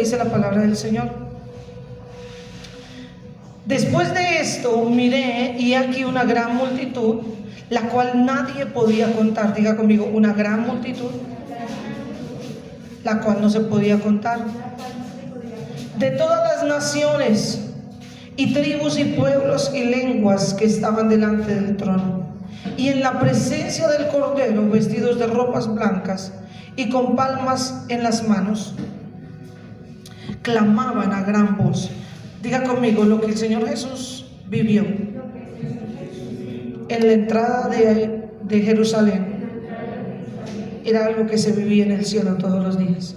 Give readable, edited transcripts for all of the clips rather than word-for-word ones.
dice la palabra del Señor. Después de esto miré y aquí una gran multitud, la cual nadie podía contar. Diga conmigo, una gran multitud, la cual no se podía contar, de todas las naciones y tribus y pueblos y lenguas que estaban delante del trono, y en la presencia del Cordero, vestidos de ropas blancas y con palmas en las manos, clamaban a gran voz. Diga conmigo, lo que el Señor Jesús vivió en la entrada de Jerusalén era algo que se vivía en el cielo todos los días.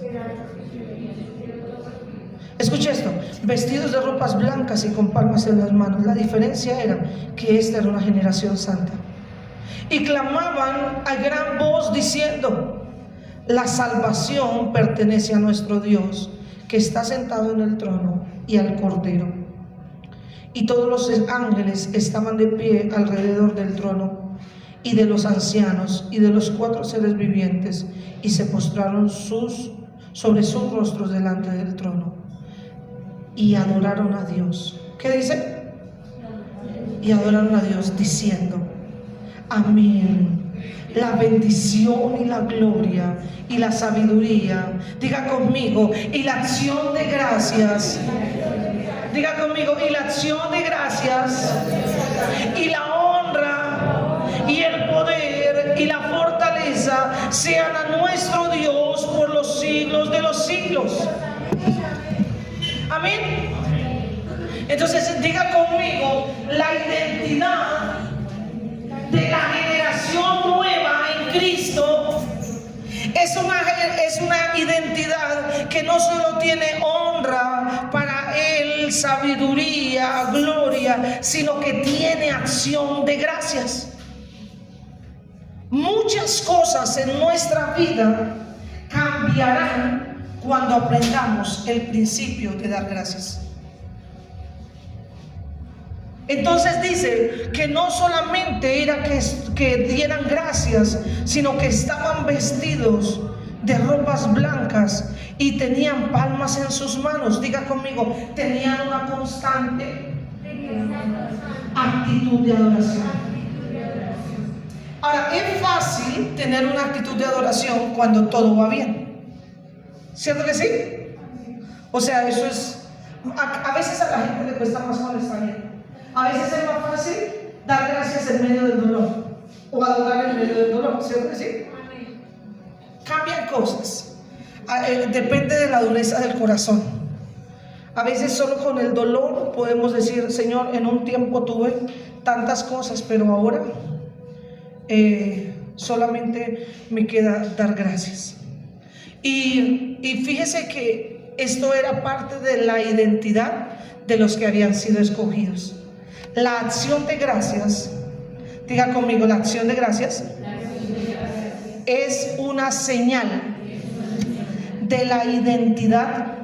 Escuche esto: vestidos de ropas blancas y con palmas en las manos. La diferencia era que esta era una generación santa. Y clamaban a gran voz diciendo: la salvación pertenece a nuestro Dios, que está sentado en el trono, y al Cordero. Y todos los ángeles estaban de pie alrededor del trono y de los ancianos y de los 4 seres vivientes, y se postraron sobre sus rostros delante del trono y adoraron a Dios. ¿Qué dice? Y adoraron a Dios diciendo: amén. La bendición y la gloria y la sabiduría, diga conmigo, y la acción de gracias, diga conmigo, y la acción de gracias, y la honra y el poder y la fortaleza sean a nuestro Dios por los siglos de los siglos. Amén. Entonces diga conmigo, la identidad de la generación nueva en Cristo es una identidad que no solo tiene honra para Él, sabiduría, gloria, sino que tiene acción de gracias. Muchas cosas en nuestra vida cambiarán cuando aprendamos el principio de dar gracias. Entonces dice que no solamente era que dieran gracias, sino que estaban vestidos de ropas blancas y tenían palmas en sus manos. Diga conmigo, tenían una constante actitud de adoración. Ahora, es fácil tener una actitud de adoración cuando todo va bien, ¿cierto que sí? O sea, eso es, a veces a la gente le cuesta más cuando está bien. A veces es más fácil dar gracias en medio del dolor, o adorar en medio del dolor, ¿cierto que sí? Cambian cosas, depende de la dureza del corazón. A veces solo con el dolor podemos decir: Señor, en un tiempo tuve tantas cosas, pero ahora solamente me queda dar gracias. Y fíjese que esto era parte de la identidad de los que habían sido escogidos. La acción de gracias, diga conmigo, la acción de gracias es una señal de la identidad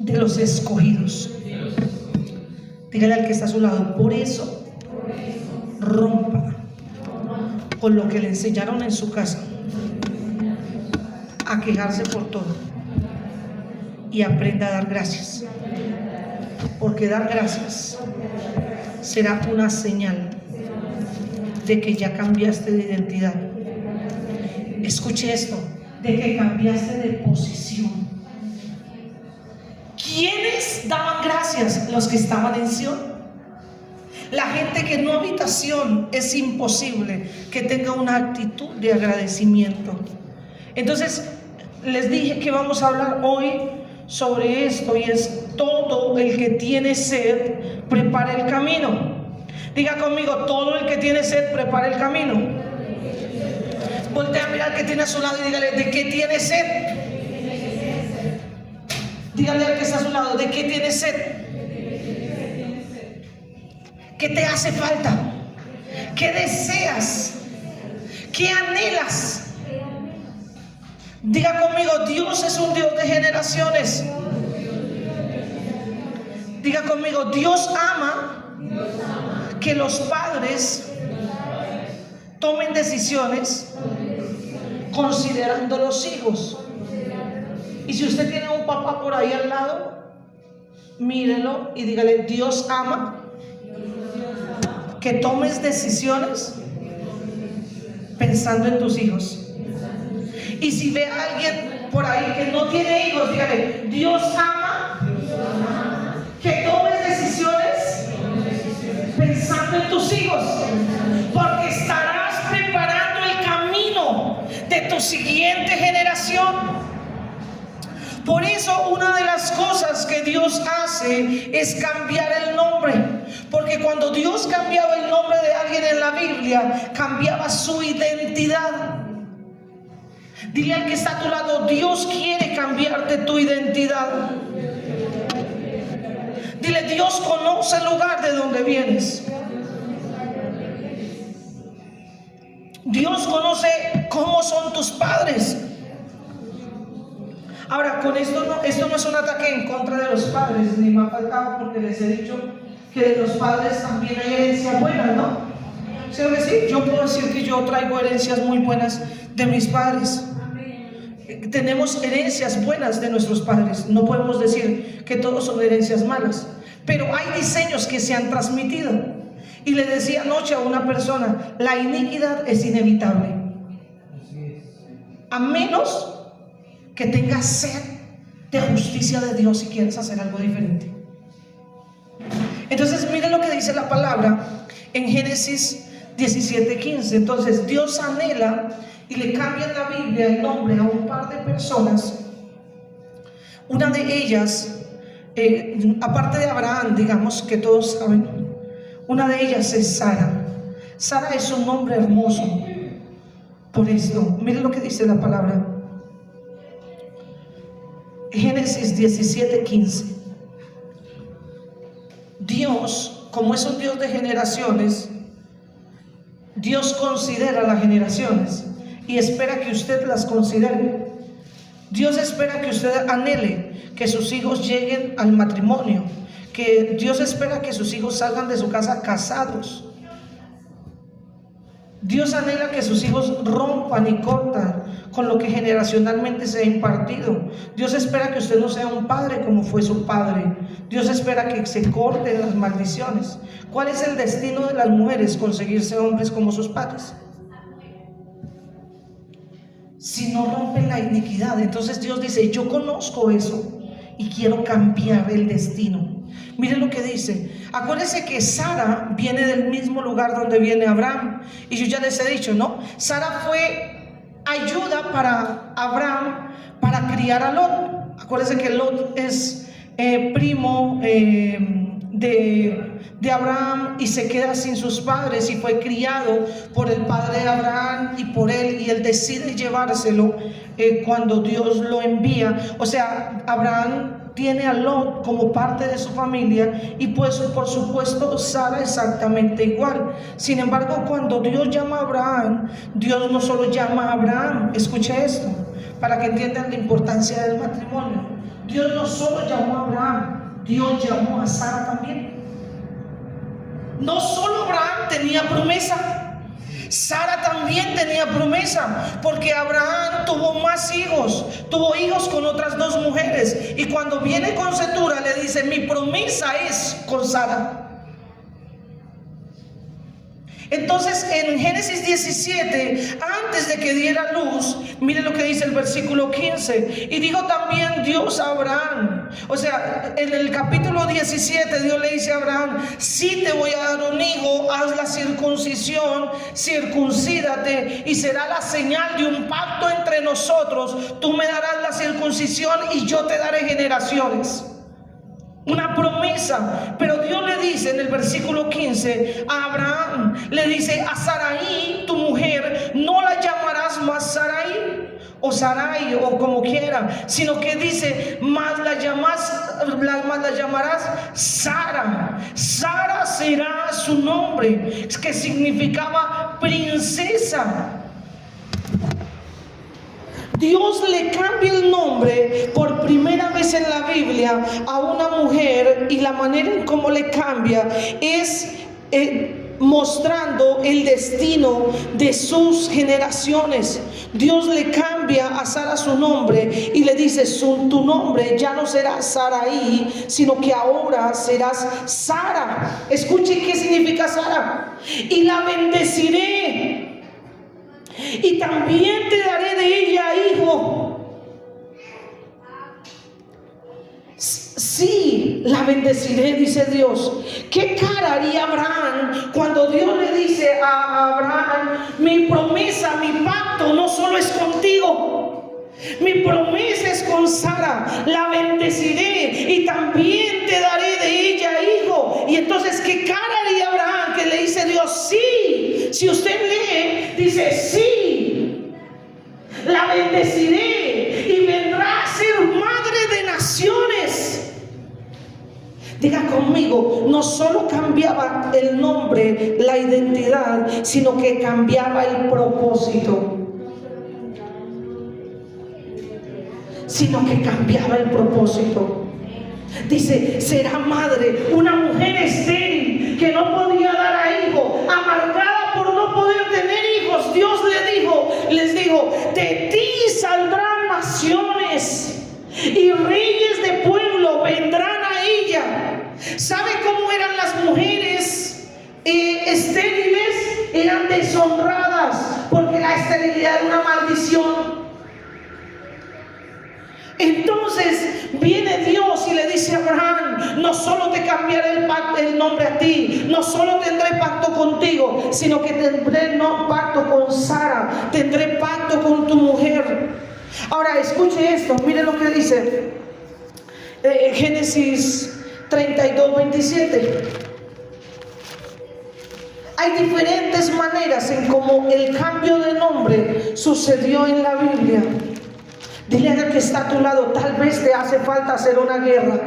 de los escogidos. Dígale al que está a su lado: por eso rompa con lo que le enseñaron en su casa a quejarse por todo y aprenda a dar gracias, porque dar gracias será una señal de que ya cambiaste de identidad. Escuche esto, de que cambiaste de posición. ¿Quiénes daban gracias? Los que estaban en Sion. La gente que no habitación, es imposible que tenga una actitud de agradecimiento. Entonces les dije que vamos a hablar hoy sobre esto, y es: todo el que tiene sed prepara el camino. Diga conmigo, todo el que tiene sed prepara el camino. Voltea a mirar al que tiene a su lado y dígale: ¿de qué tiene sed? Dígale al que está a su lado: ¿de qué tiene sed? ¿Qué te hace falta? ¿Qué deseas? ¿Qué anhelas? Diga conmigo: Dios es un Dios de generaciones. Diga conmigo: Dios ama que los padres tomen decisiones considerando los hijos. Y si usted tiene un papá por ahí al lado, mírelo y dígale: Dios ama que tomes decisiones pensando en tus hijos. Y si ve a alguien por ahí que no tiene hijos, dígale: Dios ama que tomes decisiones pensando en tus hijos, porque estarás preparando el camino de tu siguiente generación. Por eso una de las cosas que Dios hace es cambiar el nombre, porque cuando Dios cambiaba el nombre de alguien en la Biblia, cambiaba su identidad. Dile al que está a tu lado: Dios quiere cambiarte tu identidad. Dile: Dios conoce el lugar de donde vienes. Dios conoce cómo son tus padres. Ahora, con esto no es un ataque en contra de los padres, ni me ha faltado, porque les he dicho que de los padres también hay herencias buenas, ¿no? ¿Sí o que sí? Yo puedo decir que yo traigo herencias muy buenas de mis padres. Tenemos herencias buenas de nuestros padres. No podemos decir que todos son herencias malas, pero hay diseños que se han transmitido. Y le decía anoche a una persona: la iniquidad es inevitable, a menos que tengas sed de justicia de Dios y quieres hacer algo diferente. Entonces mire lo que dice la palabra en Génesis 17:15. Entonces Dios anhela y le cambia en la Biblia el nombre a un par de personas. Una de ellas, aparte de Abraham, digamos que todos saben, una de ellas es Sara. Sara es un nombre hermoso. Por esto, mire lo que dice la palabra. Génesis 17:15. Dios, como es un Dios de generaciones, Dios considera las generaciones y espera que usted las considere. Dios espera que usted anhele que sus hijos lleguen al matrimonio, que Dios espera que sus hijos salgan de su casa casados. Dios anhela que sus hijos rompan y cortan con lo que generacionalmente se ha impartido. Dios espera que usted no sea un padre como fue su padre. Dios espera que se corten las maldiciones. ¿Cuál es el destino de las mujeres? Conseguirse hombres como sus padres. Si no rompen la iniquidad, entonces Dios dice: yo conozco eso y quiero cambiar el destino. Miren lo que dice. Acuérdense que Sara viene del mismo lugar donde viene Abraham. Y yo ya les he dicho, ¿no? Sara fue ayuda para Abraham para criar a Lot. Acuérdense que Lot es primo de Abraham y se queda sin sus padres y fue criado por el padre de Abraham y por él, y él decide llevárselo cuando Dios lo envía. O sea, Abraham tiene a Lot como parte de su familia, y pues por supuesto Sara exactamente igual. Sin embargo, cuando Dios llama a Abraham, Dios no solo llama a Abraham. Escuche esto para que entiendan la importancia del matrimonio. Dios no solo llamó a Abraham, Dios llamó a Sara también. No solo Abraham tenía promesa, Sara también tenía promesa, porque Abraham tuvo más hijos, tuvo hijos con otras dos mujeres, y cuando viene con Cetura le dice: mi promesa es con Sara. Entonces en Génesis 17, antes de que diera luz, mire lo que dice el versículo 15. Y dijo también Dios a Abraham, o sea, en el capítulo 17 Dios le dice a Abraham: si te voy a dar un hijo, haz la circuncisión, circuncídate, y será la señal de un pacto entre nosotros. Tú me darás la circuncisión y yo te daré generaciones. Una promesa. Pero Dios le dice en el versículo 15 a Abraham, le dice: a Sarai, tu mujer, no la llamarás más Sarai o Sarai o como quiera, sino que dice: más la llamarás Sara. Sara será su nombre, que significaba princesa. Dios le cambia el nombre por primera vez en la Biblia a una mujer, y la manera en cómo le cambia es mostrando el destino de sus generaciones. Dios le cambia a Sara su nombre y le dice: tu nombre ya no será Sarai, sino que ahora serás Sara. Escuche qué significa Sara. Y la bendeciré, y también te daré de ella hijo. Sí, la bendeciré, dice Dios. ¿Qué cara haría Abraham cuando Dios le dice a Abraham: mi promesa, mi pacto no solo es contigo, mi promesa es con Sara, la bendeciré y también te daré de ella hijo? Y entonces, ¿qué cara haría Abraham que le dice Dios? Sí. Si usted lee, dice: sí, la bendeciré y vendrá a ser madre de naciones. Diga conmigo, no solo cambiaba el nombre, la identidad, sino que cambiaba el propósito. Dice: será madre, una mujer estéril que no podía dar a hijo, amargada por no poder tener hijos. Dios les dijo: de ti saldrán naciones y reyes de pueblo vendrán a ella. ¿Sabe cómo eran las mujeres estériles? Eran deshonradas, porque la esterilidad era una maldición. Entonces viene Dios y le dice a Abraham: no solo te cambiaré el nombre a ti, no solo tendré pacto contigo, sino que tendré pacto con Sara, tendré pacto con tu mujer. Ahora escuche esto, mire lo que dice Génesis 32:27. Hay diferentes maneras en cómo el cambio de nombre sucedió en la Biblia. Dile al que está a tu lado: tal vez te hace falta hacer una guerra.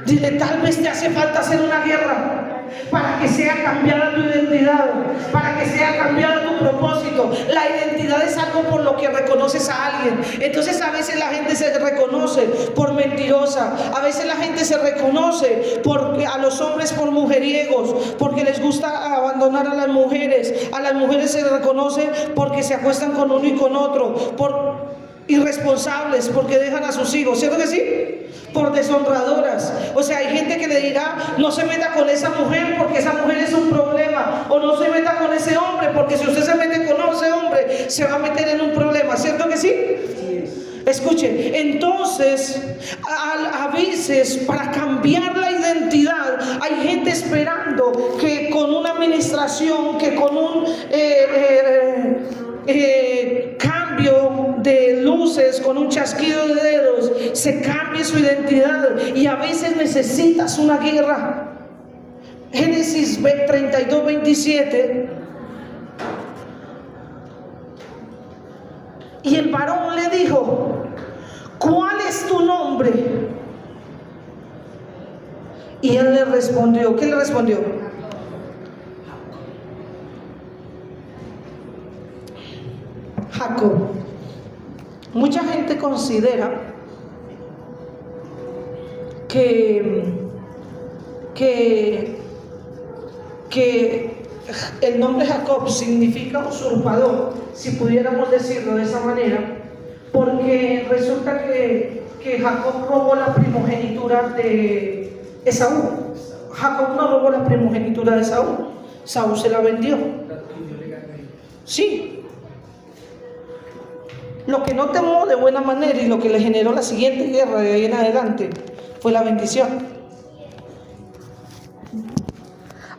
Dile: tal vez te hace falta hacer una guerra para que sea cambiada tu identidad, para que sea cambiado tu propósito. La identidad es algo por lo que reconoces a alguien. Entonces a veces la gente se reconoce por mentirosa, a veces la gente se reconoce a los hombres por mujeriegos, porque les gusta abandonar a las mujeres se reconoce porque se acuestan con uno y con otro, por irresponsables, porque dejan a sus hijos, ¿cierto que sí? Por deshonradoras. O sea, hay gente que le dirá: no se meta con esa mujer porque esa mujer es un problema, o no se meta con ese hombre porque si usted se mete con ese hombre se va a meter en un problema, ¿cierto que sí? Escuche, entonces a veces para cambiar la identidad hay gente esperando que con una administración, que con un cambio de luces, con un chasquido de dedos, se cambie su identidad. Y a veces necesitas una guerra. Génesis 32:27. Y el varón le dijo: ¿cuál es tu nombre? Y él le respondió, ¿qué le respondió? Jacob. Mucha gente considera que el nombre Jacob significa usurpador, si pudiéramos decirlo de esa manera, porque resulta que Jacob robó la primogenitura de Esaú. Jacob no robó la primogenitura de Esaú, Esaú se la vendió. Sí. Lo que no tomó de buena manera y lo que le generó la siguiente guerra de ahí en adelante fue la bendición.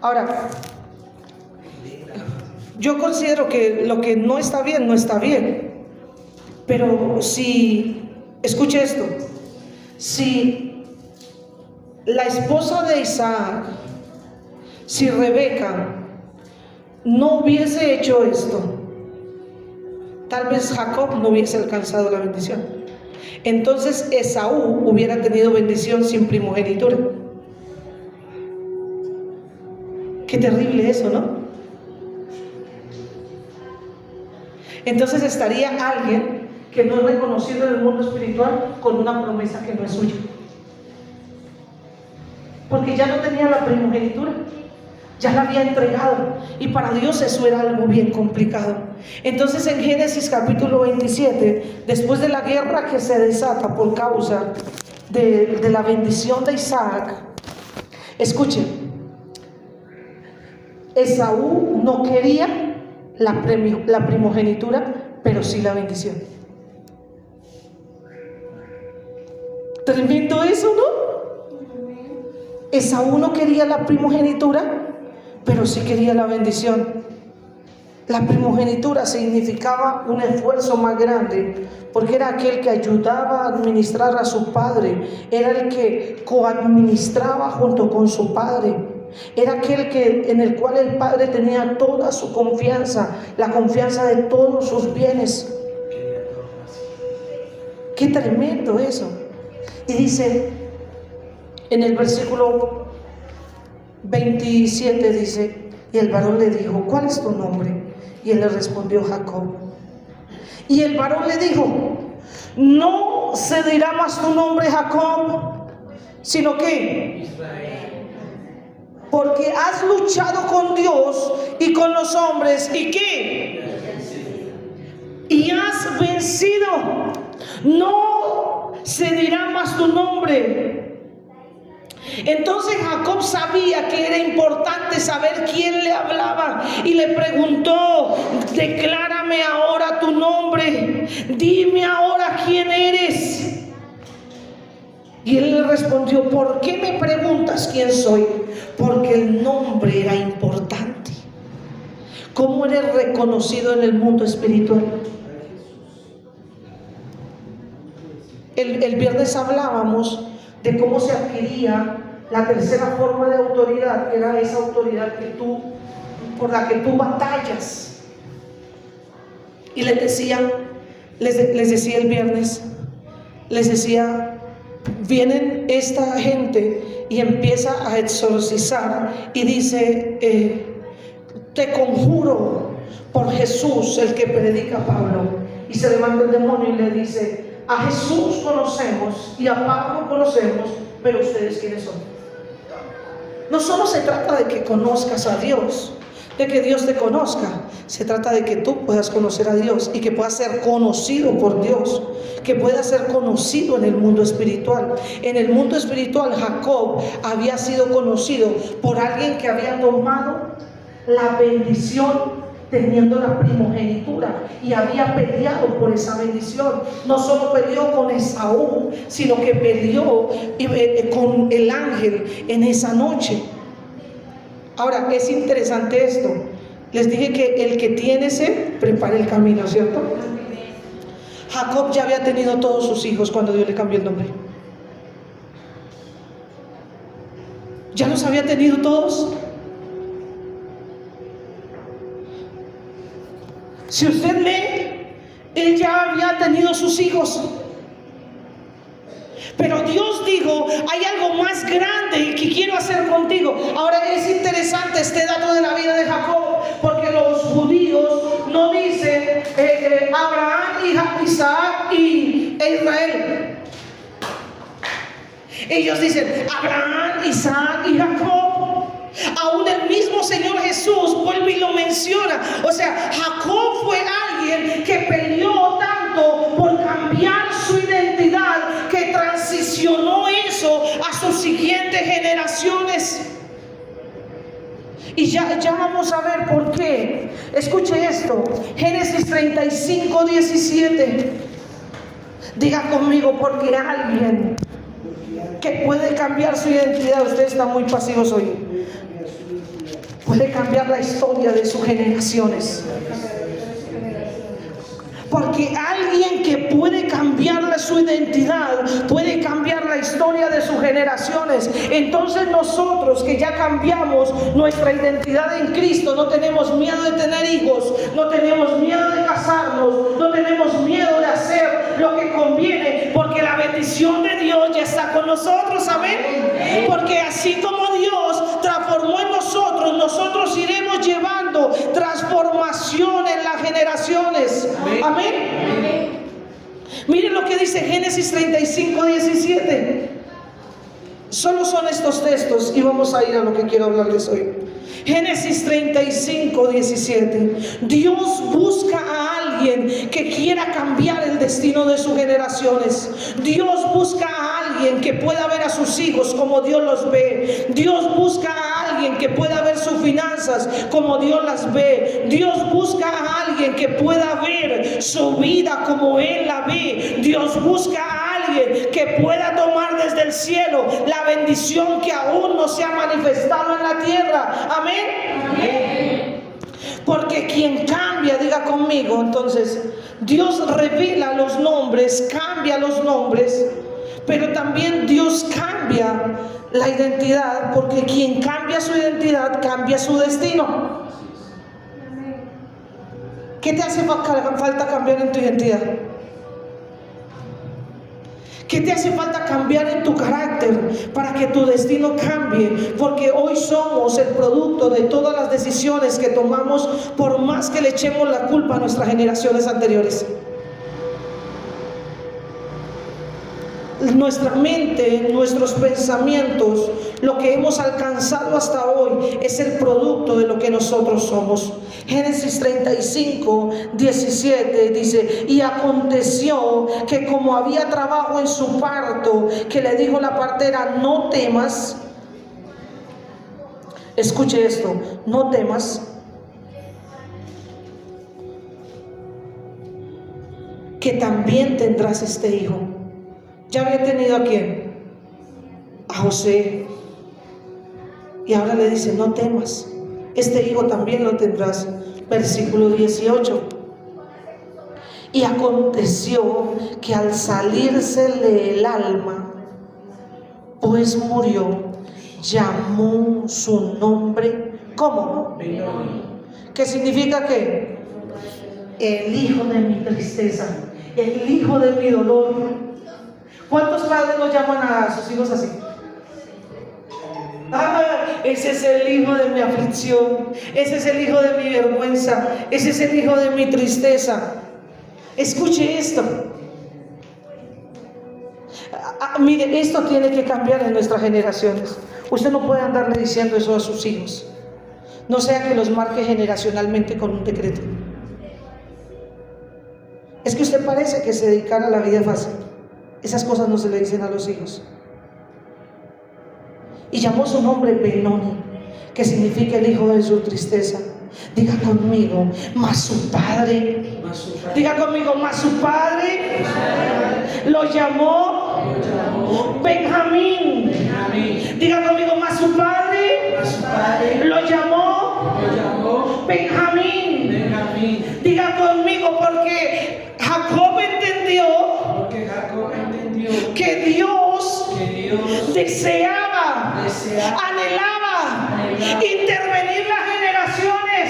Ahora, yo considero que lo que no está bien, no está bien. Pero si, escuche esto, si la esposa de Isaac, si Rebeca no hubiese hecho esto, tal vez Jacob no hubiese alcanzado la bendición. Entonces Esaú hubiera tenido bendición sin primogenitura. Qué terrible eso, ¿no? Entonces estaría alguien que no es reconocido en el mundo espiritual con una promesa que no es suya, porque ya no tenía la primogenitura. Ya la había entregado, y para Dios eso era algo bien complicado. Entonces en Génesis capítulo 27, después de la guerra que se desata por causa de la bendición de Isaac, escuchen, Esaú no quería la primogenitura, pero sí la bendición. Tremendo eso, ¿no? Esaú no quería la primogenitura, pero sí quería la bendición. La primogenitura significaba un esfuerzo más grande, porque era aquel que ayudaba a administrar a su padre, era el que coadministraba junto con su padre, era aquel en el cual el padre tenía toda su confianza, la confianza de todos sus bienes. Qué tremendo eso. Y dice en el versículo 27, dice: y el varón le dijo, ¿cuál es tu nombre? Y él le respondió, Jacob. Y el varón le dijo, no se dirá más tu nombre Jacob, sino que Israel, porque has luchado con Dios y con los hombres, ¿y qué? Y has vencido. No se dirá más tu nombre. Entonces Jacob sabía que era importante saber quién le hablaba, y le preguntó, declárame ahora tu nombre, dime ahora quién eres. Y él le respondió, ¿por qué me preguntas quién soy? Porque el nombre era importante. ¿Cómo eres reconocido en el mundo espiritual? El viernes hablábamos de cómo se adquiría la tercera forma de autoridad, que era esa autoridad por la que tú batallas. Y les decía el viernes, les decía, vienen esta gente y empieza a exorcizar y dice, te conjuro por Jesús, el que predica Pablo. Y se levanta el demonio y le dice, a Jesús conocemos y a Pablo conocemos, pero ustedes ¿quiénes son? No solo se trata de que conozcas a Dios, de que Dios te conozca, se trata de que tú puedas conocer a Dios y que puedas ser conocido por Dios, que puedas ser conocido en el mundo espiritual. En el mundo espiritual Jacob había sido conocido por alguien que había tomado la bendición teniendo la primogenitura y había peleado por esa bendición. No solo peleó con Esaú, sino que peleó con el ángel en esa noche. Ahora, es interesante esto. Les dije que el que tiene sed prepara el camino, ¿cierto? Jacob ya había tenido todos sus hijos cuando Dios le cambió el nombre. ¿Ya los había tenido todos? Si usted lee, él ya había tenido sus hijos. Pero Dios dijo, hay algo más grande que quiero hacer contigo. Ahora es interesante este dato de la vida de Jacob, porque los judíos no dicen Abraham, Isaac e Israel. Ellos dicen Abraham, Isaac y Jacob. Aún el mismo Señor Jesús vuelve y lo menciona. O sea, Jacob fue alguien que peleó tanto por cambiar su identidad que transicionó eso a sus siguientes generaciones. Y ya vamos a ver por qué. Escuche esto, Génesis 35, 17. Diga conmigo, porque alguien que puede cambiar su identidad, ustedes están muy pasivos hoy, puede cambiar la historia de sus generaciones. Porque alguien que puede cambiar su identidad puede cambiar la historia de sus generaciones. Entonces nosotros que ya cambiamos nuestra identidad en Cristo, no tenemos miedo de tener hijos, no tenemos miedo de casarnos, no tenemos miedo de hacer lo que conviene, porque la bendición de Dios ya está con nosotros. Amén. Porque así como Dios transformó en nosotros, nosotros iremos llevando transformación en las generaciones. Amén. Miren lo que dice Génesis 35, 17. Solo son estos textos y vamos a ir a lo que quiero hablarles hoy. Génesis 35, 17. Dios busca a alguien que quiera cambiar el destino de sus generaciones. Dios busca a alguien que pueda ver a sus hijos como Dios los ve. Dios busca a alguien que pueda ver sus finanzas como Dios las ve. Dios busca a alguien que pueda ver su vida como Él la ve. Dios busca a alguien que pueda tomar desde el cielo la bendición que aún no se ha manifestado en la tierra. Amén. Amén. Porque quien cambia, diga conmigo, entonces Dios revela los nombres, cambia los nombres, pero también Dios cambia la identidad, porque quien cambia su identidad cambia su destino. ¿Qué te hace falta cambiar en tu identidad? ¿Qué te hace falta cambiar en tu carácter para que tu destino cambie? Porque hoy somos el producto de todas las decisiones que tomamos, por más que le echemos la culpa a nuestras generaciones anteriores. Nuestra mente, nuestros pensamientos, lo que hemos alcanzado hasta hoy es el producto de lo que nosotros somos. Génesis 35, 17 dice: y aconteció que como había trabajo en su parto, que le dijo la partera: no temas. Escuche esto: no temas, que también tendrás este hijo. Ya había tenido ¿a quién? A José. Y ahora le dice: no temas, este hijo también lo tendrás. Versículo 18. Y aconteció que al salírsele el alma, pues murió, llamó su nombre, ¿cómo? ¿Qué significa qué? El hijo de mi tristeza, el hijo de mi dolor. ¿Cuántos padres lo llaman a sus hijos así? Ese es el hijo de mi aflicción, ese es el hijo de mi vergüenza, ese es el hijo de mi tristeza. Escuche esto. Mire, esto tiene que cambiar en nuestras generaciones. Usted no puede andarle diciendo eso a sus hijos, no sea que los marque generacionalmente con un decreto. Es que usted parece que se dedicara a la vida fácil. Esas cosas no se le dicen a los hijos. Y llamó su nombre Benoni, que significa el hijo de su tristeza. Diga conmigo: mas su padre. Diga conmigo: mas su padre lo llamó Benjamín. Diga conmigo: mas su padre lo llamó Benjamín. Diga conmigo: porque Jacob entendió que Dios deseaba, anhelaba intervenir las generaciones,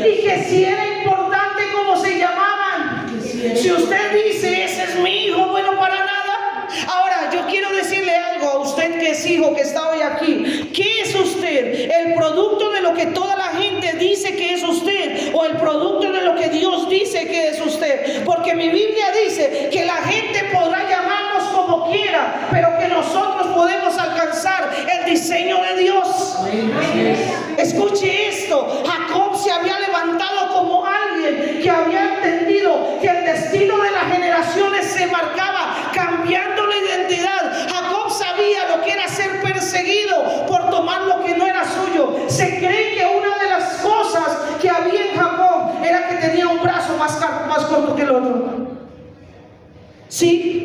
y que si era importante cómo se llamaban. Si usted dice: ese es mi hijo, bueno, para nada. Ahora yo quiero decirle algo a usted que es hijo, que está hoy aquí. ¿Qué es usted? ¿El producto de lo que toda la gente dice que es usted, o el producto de lo que Dios dice que es usted? Porque mi Biblia dice que la gente podrá llamarnos como quiera, pero que nosotros podemos alcanzar el diseño de Dios. Escuche esto: Jacob se había levantado como alguien que había entendido que el destino de las generaciones se marcaba cambiando la identidad. Jacob sabía lo que era ser perseguido por tomar lo que no era suyo. Se cree que una de las cosas que había en Jacob era que tenía un brazo más corto que el otro. ¿Sí?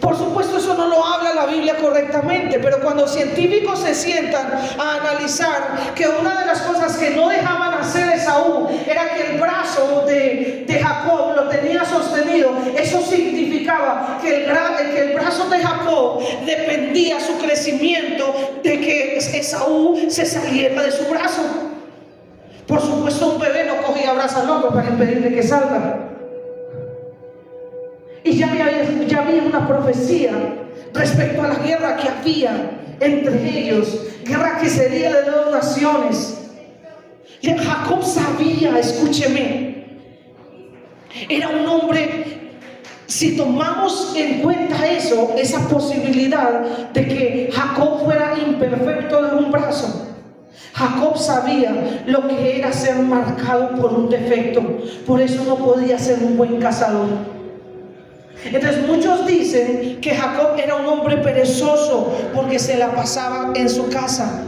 Por supuesto, eso no lo habla la Biblia correctamente, pero cuando científicos se sientan a analizar que una de las cosas que no dejaban hacer Esaú era que el brazo de Jacob lo tenía sostenido, eso significaba que el brazo de Jacob dependía su crecimiento de que Esaú se saliera de su brazo. Por supuesto, un bebé no coge y abraza al otro para impedirle que salga. Y ya había una profecía respecto a la guerra que había entre ellos, guerra que sería de dos naciones. Y Jacob sabía, escúcheme, era un hombre Si tomamos en cuenta eso, esa posibilidad de que Jacob fuera imperfecto de un brazo, Jacob sabía lo que era ser marcado por un defecto, por eso no podía ser un buen cazador. Entonces muchos dicen que Jacob era un hombre perezoso porque se la pasaba en su casa,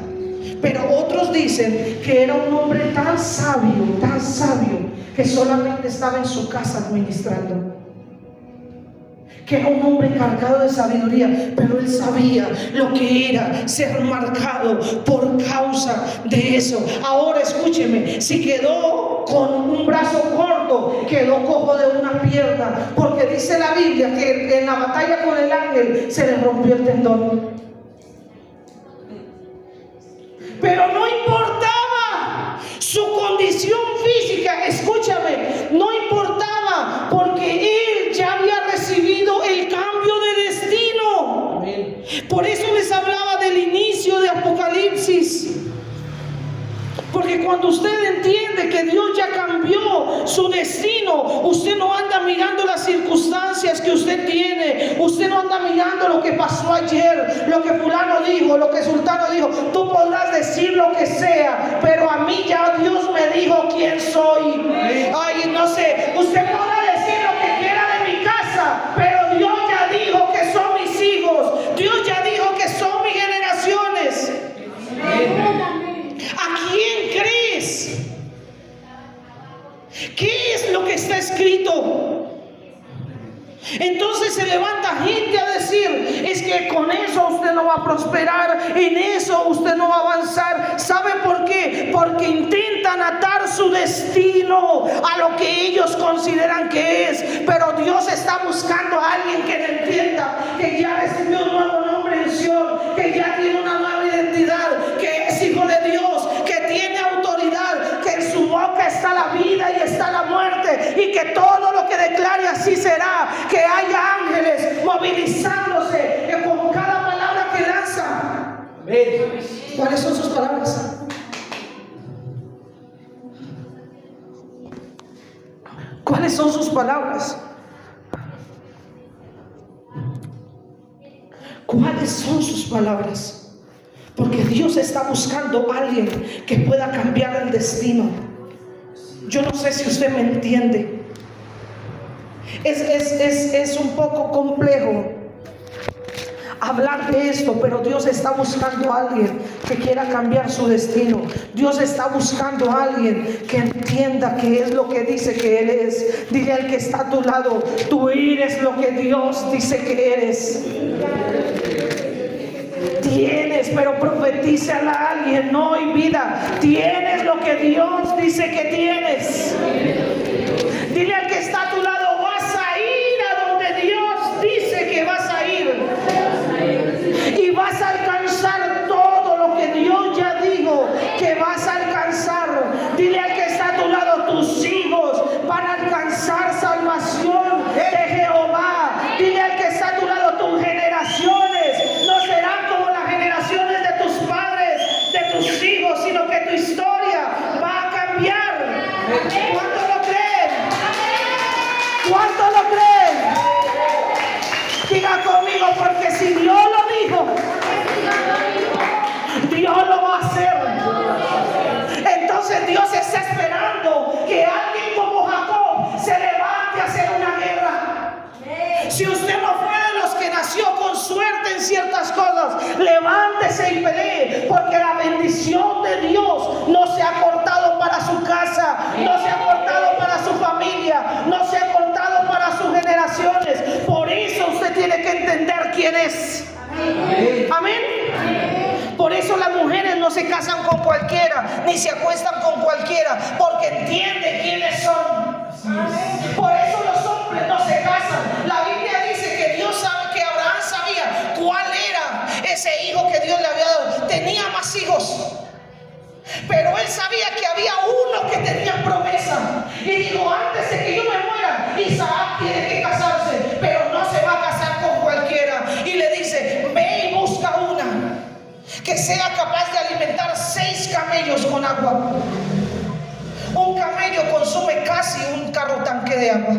pero otros dicen que era un hombre tan sabio, que solamente estaba en su casa administrando. Que era un hombre cargado de sabiduría, pero él sabía lo que era ser marcado por causa de eso. Ahora escúcheme, si quedó con un brazo corto, quedó cojo de una pierna, porque dice la Biblia que en la batalla con el ángel se le rompió el tendón. Pero no importaba su condición física, escúchame, no importaba, porque él ya había recibido el cambio de destino. Amén. Por eso les hablaba del inicio de Apocalipsis. Porque cuando usted entiende que Dios ya cambió su destino, usted no anda mirando las circunstancias que usted tiene, usted no anda mirando lo que pasó ayer, lo que fulano dijo, lo que sultano dijo. Tú podrás decir lo que sea, pero a mí ya Dios me dijo quién soy. Ay, no sé, usted podrá decir lo que quiera de mi casa, pero Dios ya dijo que son mis hijos, Dios ya dijo que son mis generaciones. ¿A quién crees? ¿Qué es lo que está escrito? Entonces se levanta gente a decir, es que con eso usted no va a prosperar, en eso usted no va a avanzar. ¿Sabe por qué? Porque intentan atar su destino a lo que ellos consideran que es. Pero Dios está buscando a alguien que le entienda que ya recibió un nuevo nombre en Sion, que ya tiene una nueva identidad, que es hijo de Dios, que tiene autoridad, que en su boca está la vida y está la muerte, y que todo lo que declare así será, que haya ángeles movilizándose con cada palabra que lanza. ¿Cuáles son sus palabras? ¿Cuáles son sus palabras? ¿Cuáles son sus palabras? Porque Dios está buscando a alguien que pueda cambiar el destino. Yo no sé si usted me entiende. Es un poco complejo hablar de esto, pero Dios está buscando a alguien que quiera cambiar su destino. Dios está buscando a alguien que entienda qué es lo que dice que Él es. Dile al que está a tu lado, tú eres lo que Dios dice que eres. Tienes, pero profetízala a alguien, no hay vida. Tienes lo que Dios dice que tienes. Dile al que está a tu lado, vas a ir a donde Dios dice que vas a ir. Y vas a alcanzar todo lo que Dios ya dijo que vas a alcanzar. Dile al que está a tu lado, tus hijos van a alcanzar salvación de Jehová. Dile al que está a tu lado, tus generaciones no serán como las generaciones de tus padres, de tus hijos, sino que tu historia va a cambiar. ¿Cuánto lo creen? ¿Cuánto lo creen? Diga conmigo, porque si Dios lo dijo, Dios lo va a hacer. Entonces Dios está esperando que alguien como Jacob se levante a hacer una guerra. Si usted no fue de los que nació con suerte en ciertas cosas, levántese y pelee, porque la bendición de Dios no se ha cortado para su casa, no se ha cortado para su familia, no se ha cortado para sus generaciones. Por eso usted tiene que entender quién es. Amén. Por eso las mujeres no se casan con cualquiera, ni se acuestan con cualquiera, porque entienden quiénes son. Por eso los hombres no se casan. La Biblia dice que Dios sabe, que Abraham sabía cuál era ese hijo que Dios le había dado. Tenía más hijos, pero él sabía que había uno que tenía promesa. Y dijo, antes de que yo me muera, Isaac tiene que casarse, pero no se va a casar con cualquiera. Y le dice, ve y busca una que sea capaz de alimentar 6 camellos con agua. Un camello consume casi un carro tanque de agua.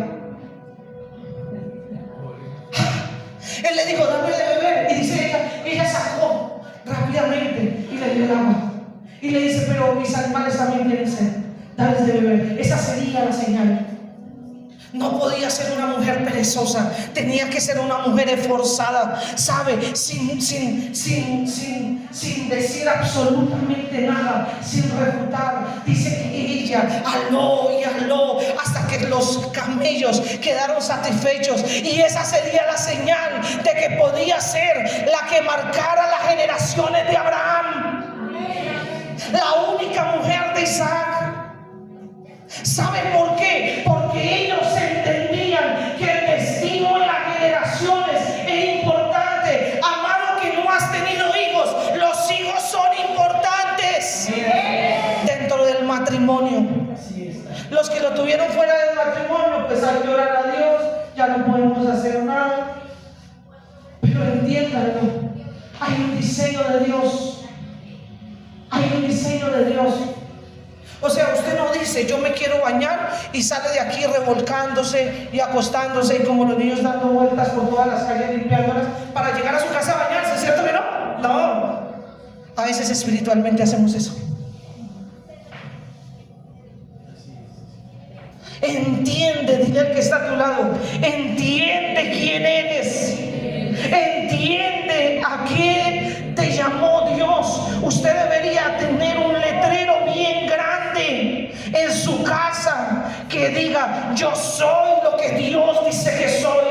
Él le dijo, dame de beber. Y dice ella sacó rápidamente y le dio el agua. Y le dice, pero mis animales también tienen sed, dales de beber. Esa sería la señal. No podía ser una mujer perezosa, tenía que ser una mujer esforzada, ¿sabe? Sin decir absolutamente nada, sin refutar. Dice que ella habló y habló hasta que los camellos quedaron satisfechos, y esa sería la señal de que podía ser la que marcara las generaciones de Abraham, la única mujer de Isaac. ¿Sabe por qué? Porque ellos entendían que el destino en las generaciones es importante. Amado, que no has tenido hijos, los hijos son importantes dentro del matrimonio. Los que lo tuvieron fuera del matrimonio, pues hay que orar a Dios, ya no podemos hacer nada. Pero entiéndanlo, hay un diseño de Dios. Hay un diseño de Dios. O sea, usted no dice, yo me quiero bañar, y sale de aquí revolcándose y acostándose, y como los niños dando vueltas por todas las calles limpiándolas para llegar a su casa a bañarse, ¿cierto que no? No. A veces espiritualmente hacemos eso. Entiende, dile al que está a tu lado, entiende quién eres. Entiende a quién te llamó Dios. Usted debería tener un letrero bien grande en su casa que diga, yo soy lo que Dios dice que soy,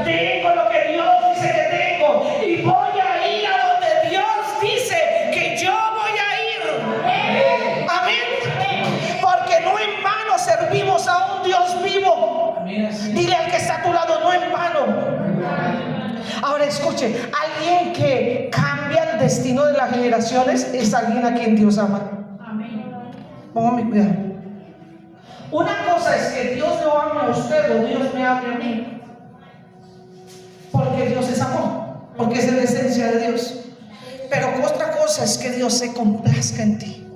tengo lo que Dios dice que tengo, y voy a ir a donde Dios dice que yo voy a ir. Amén. Porque no en vano servimos a un Dios vivo. Dile al que está a tu lado, no en vano. Ahora escuche, alguien que cambia el destino de las generaciones es alguien a quien Dios ama. Póngame cuidado. Una cosa es que Dios lo ame a usted o Dios me ame a mí, porque Dios es amor, porque es la esencia de Dios. Pero otra cosa es que Dios se complazca en ti.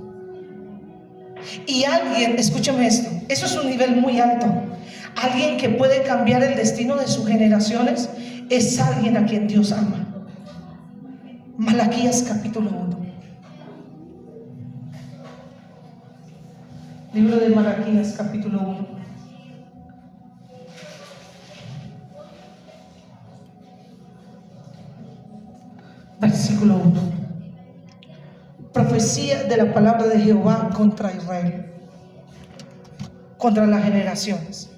Y alguien, escúchame esto, eso es un nivel muy alto. Alguien que puede cambiar el destino de sus generaciones es alguien a quien Dios ama. Malaquías capítulo 1. Libro de Malaquías capítulo 1. Versículo 1. Profecía de la palabra de Jehová contra Israel, contra las generaciones.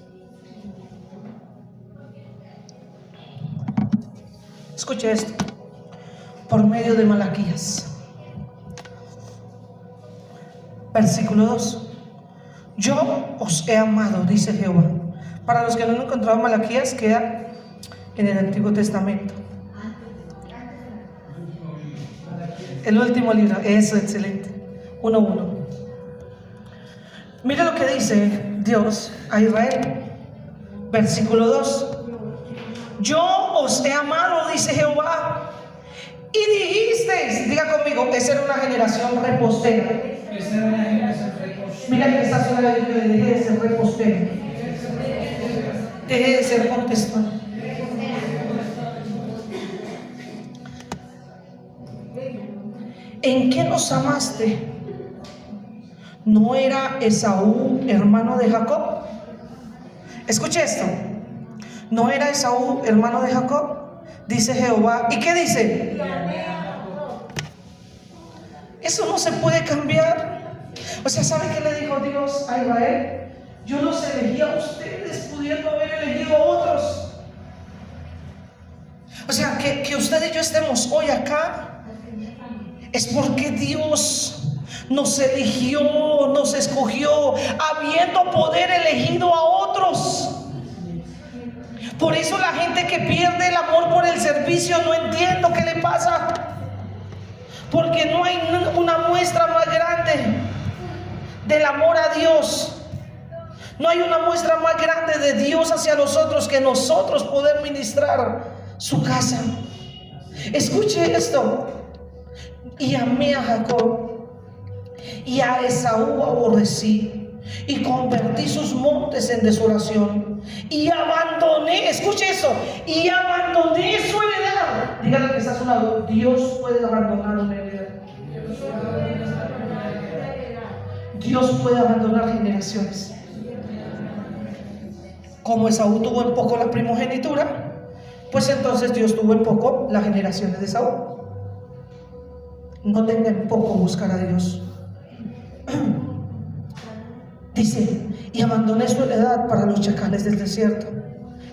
Escuche esto, por medio de Malaquías. Versículo 2. Yo os he amado, dice Jehová. Para los que no han encontrado Malaquías, queda en el Antiguo Testamento. El último libro, eso, excelente. 1:1. Mira lo que dice Dios a Israel. Versículo 2. Yo os he amado, dice Jehová, y dijisteis, diga conmigo, esa era una generación repostera. Mira que está sola la Biblia, deje de ser repostero, deje de ser contestón. ¿En qué nos amaste? ¿No era Esaú hermano de Jacob? Escuche esto. ¿No era Esaú hermano de Jacob? Dice Jehová. ¿Y qué dice? Eso no se puede cambiar. O sea, ¿sabe qué le dijo Dios a Israel? Yo los elegí a ustedes, pudiendo haber elegido a otros. O sea, que usted y yo estemos hoy acá es porque Dios nos eligió, nos escogió, habiendo poder elegido a otros. Por eso la gente que pierde el amor por el servicio, no entiendo qué le pasa. Porque no hay una muestra más grande del amor a Dios. No hay una muestra más grande de Dios hacia nosotros que nosotros poder ministrar su casa. Escuche esto. Y amé a Jacob, y a Esaú aborrecí, y convertí sus montes en desolación, y abandoné, escuche eso, y abandoné su heredad heredad. Dígale que está a su lado, Dios puede abandonar una heredad. Dios puede abandonar generaciones. Como Esaú tuvo en poco la primogenitura, pues entonces Dios tuvo en poco las generaciones de Esaú. No tenga en poco buscar a Dios. Dice, y abandoné su heredad para los chacales del desierto.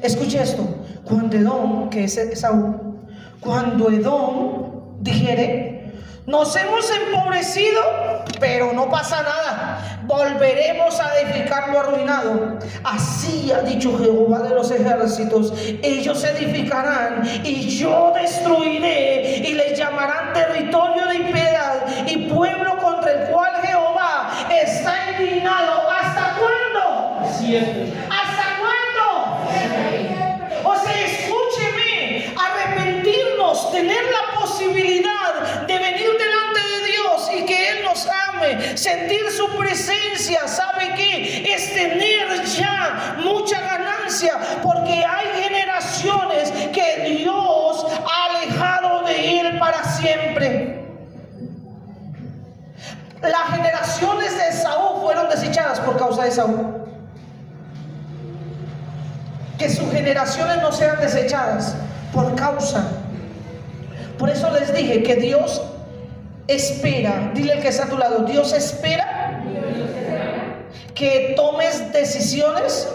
Escuche esto, cuando Edom, que es Esaú, cuando Edom dijere, nos hemos empobrecido, pero no pasa nada, volveremos a edificar lo arruinado. Así ha dicho Jehová de los ejércitos, ellos edificarán y yo destruiré, y les llamarán territorio de impiedad y pueblo contra el cual Jehová está indignado. ¿Hasta cuándo? Siempre. ¿Hasta cuándo? O sea, escúcheme, arrepentirnos, tener la posibilidad de venir delante de Dios y que Él nos ame, sentir su presencia, ¿sabe qué? Es tener ya mucha ganancia, porque hay generaciones que Dios ha alejado de Él para siempre. Las generaciones de Esaú fueron desechadas por causa de Esaú. Que sus generaciones no sean desechadas por causa. Por eso les dije que Dios espera, dile al que está a tu lado, Dios espera que tomes decisiones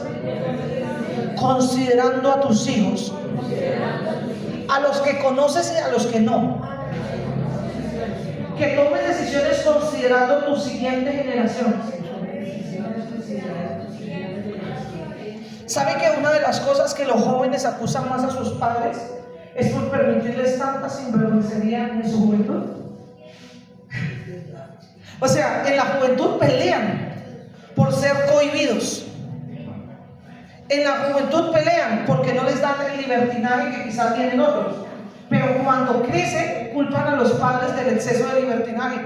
considerando a tus hijos, a los que conoces y a los que no. Que tomes decisiones considerando tus siguientes generaciones. ¿Sabe que una de las cosas que los jóvenes acusan más a sus padres es por permitirles tanta sinvergüencería en su juventud? O sea, en la juventud pelean por ser cohibidos. En la juventud pelean porque no les dan el libertinaje que quizás tienen otros. Pero cuando crecen, culpan a los padres del exceso de libertinaje.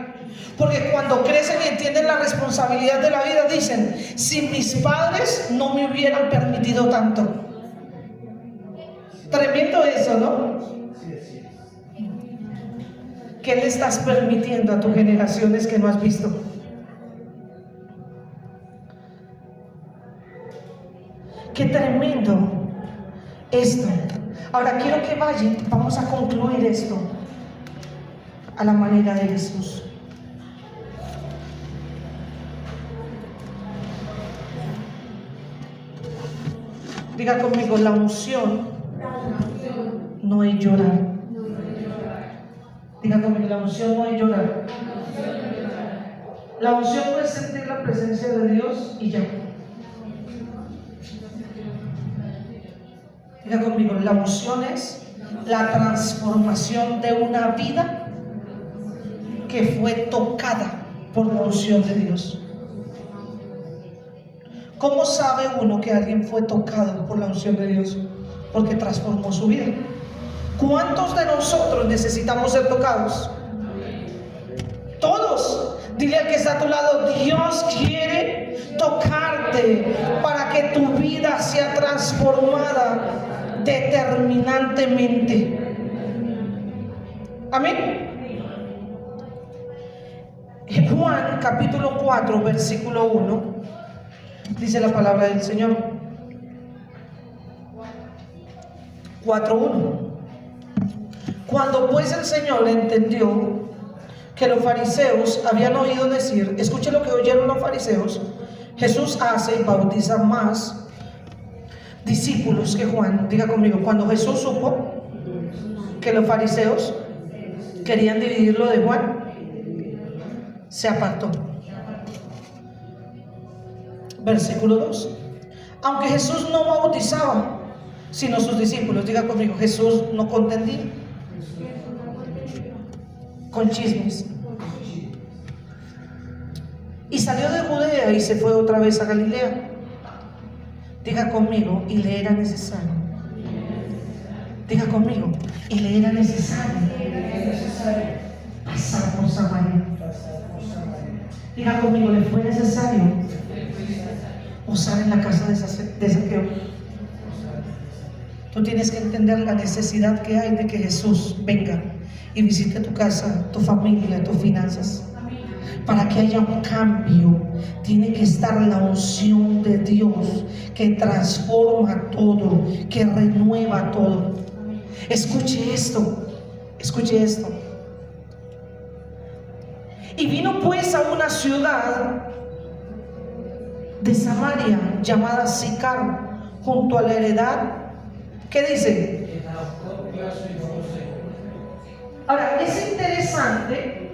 Porque cuando crecen y entienden la responsabilidad de la vida, dicen, si mis padres no me hubieran permitido tanto. Tremendo eso, ¿no? ¿Qué le estás permitiendo a tus generaciones que no has visto? Qué tremendo esto. Ahora quiero que vayan, vamos a concluir esto a la manera de Jesús. Diga conmigo, la unción no es llorar. Diga conmigo, la unción no es llorar. La unción no es sentir la presencia de Dios y ya. Diga conmigo, la unción es la transformación de una vida que fue tocada por la unción de Dios. ¿Cómo sabe uno que alguien fue tocado por la unción de Dios? Porque transformó su vida. ¿Cuántos de nosotros necesitamos ser tocados? Todos. Dile al que está a tu lado, Dios quiere tocarte para que tu vida sea transformada determinantemente. Amén. Juan capítulo 4 versículo 1 dice la palabra del Señor. 4:1. Cuando pues el Señor entendió que los fariseos habían oído decir, escuche lo que oyeron los fariseos, Jesús hace y bautiza más discípulos que Juan. Diga conmigo, cuando Jesús supo que los fariseos querían dividirlo de Juan, se apartó. Versículo 2. Aunque Jesús no bautizaba, sino sus discípulos. Diga conmigo, Jesús no contendía con chismes. Y salió de Judea y se fue otra vez a Galilea. Diga conmigo, y le era necesario. Diga conmigo, y le era necesario pasar por Samaria. Diga conmigo, le fue necesario posar en la casa de Saqueo. Tú tienes que entender la necesidad que hay de que Jesús venga y visite tu casa, tu familia, tus finanzas. Para que haya un cambio, tiene que estar la unción de Dios que transforma todo, que renueva todo. Escuche esto, escuche esto. Y vino pues a una ciudad de Samaria llamada Sicar, junto a la heredad. ¿Qué dice? Ahora, es interesante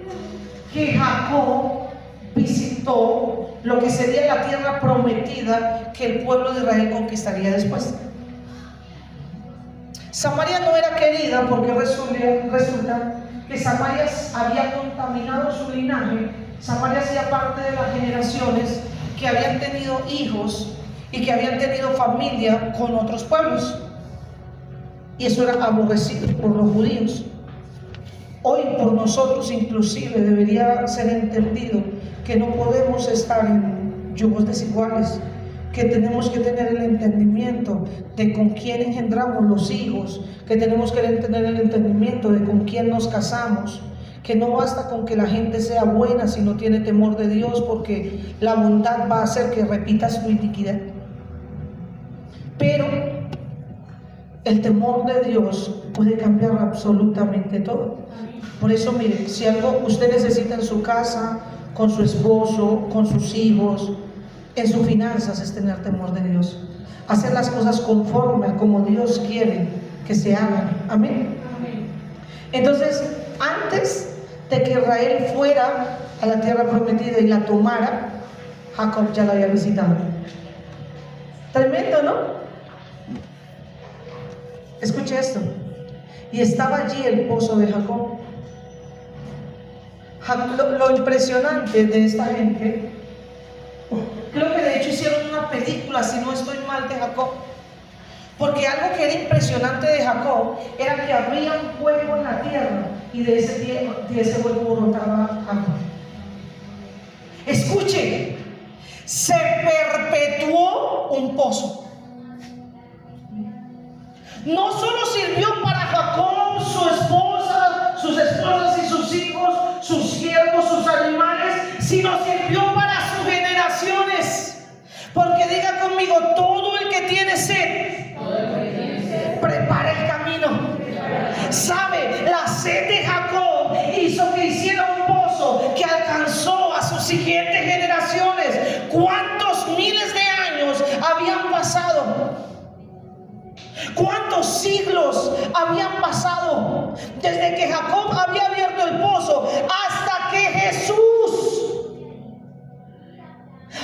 que Jacob visitó lo que sería la tierra prometida que el pueblo de Israel conquistaría después. Samaria no era querida porque resulta que Samaria había contaminado su linaje. Samaria hacía parte de las generaciones que habían tenido hijos y que habían tenido familia con otros pueblos, y eso era aborrecido por los judíos. Hoy por nosotros inclusive debería ser entendido que no podemos estar en yugos desiguales, que tenemos que tener el entendimiento de con quién engendramos los hijos, que tenemos que tener el entendimiento de con quién nos casamos, que no basta con que la gente sea buena si no tiene temor de Dios, porque la bondad va a hacer que repita su iniquidad. Pero el temor de Dios puede cambiar absolutamente todo. Por eso, mire, si algo usted necesita en su casa, con su esposo, con sus hijos, en sus finanzas, es tener temor de Dios. Hacer las cosas conforme a como Dios quiere que se hagan. Amén. Entonces, antes de que Israel fuera a la tierra prometida y la tomara, Jacob ya la había visitado. Tremendo, ¿no? Escuche esto. Y estaba allí el pozo de Jacob. Lo impresionante de esta gente, creo que de hecho hicieron una película, si no estoy mal, de Jacob. Porque algo que era impresionante de Jacob era que había un hueco en la tierra y de ese hueco brotaba agua. Escuche, se perpetuó un pozo. No solo sirvió para Jacob, su esposa, sus esposas y sus hijos, sus siervos, sus animales, sino sirvió para sus generaciones. Porque diga conmigo, todo el que tiene sed, prepara el camino. ¿Sabe? La sed de Jacob hizo que hiciera un pozo que alcanzó a sus siguientes generaciones. ¿Cuántos miles de años habían pasado? ¿Cuántos siglos habían pasado desde que Jacob había abierto el pozo hasta que Jesús?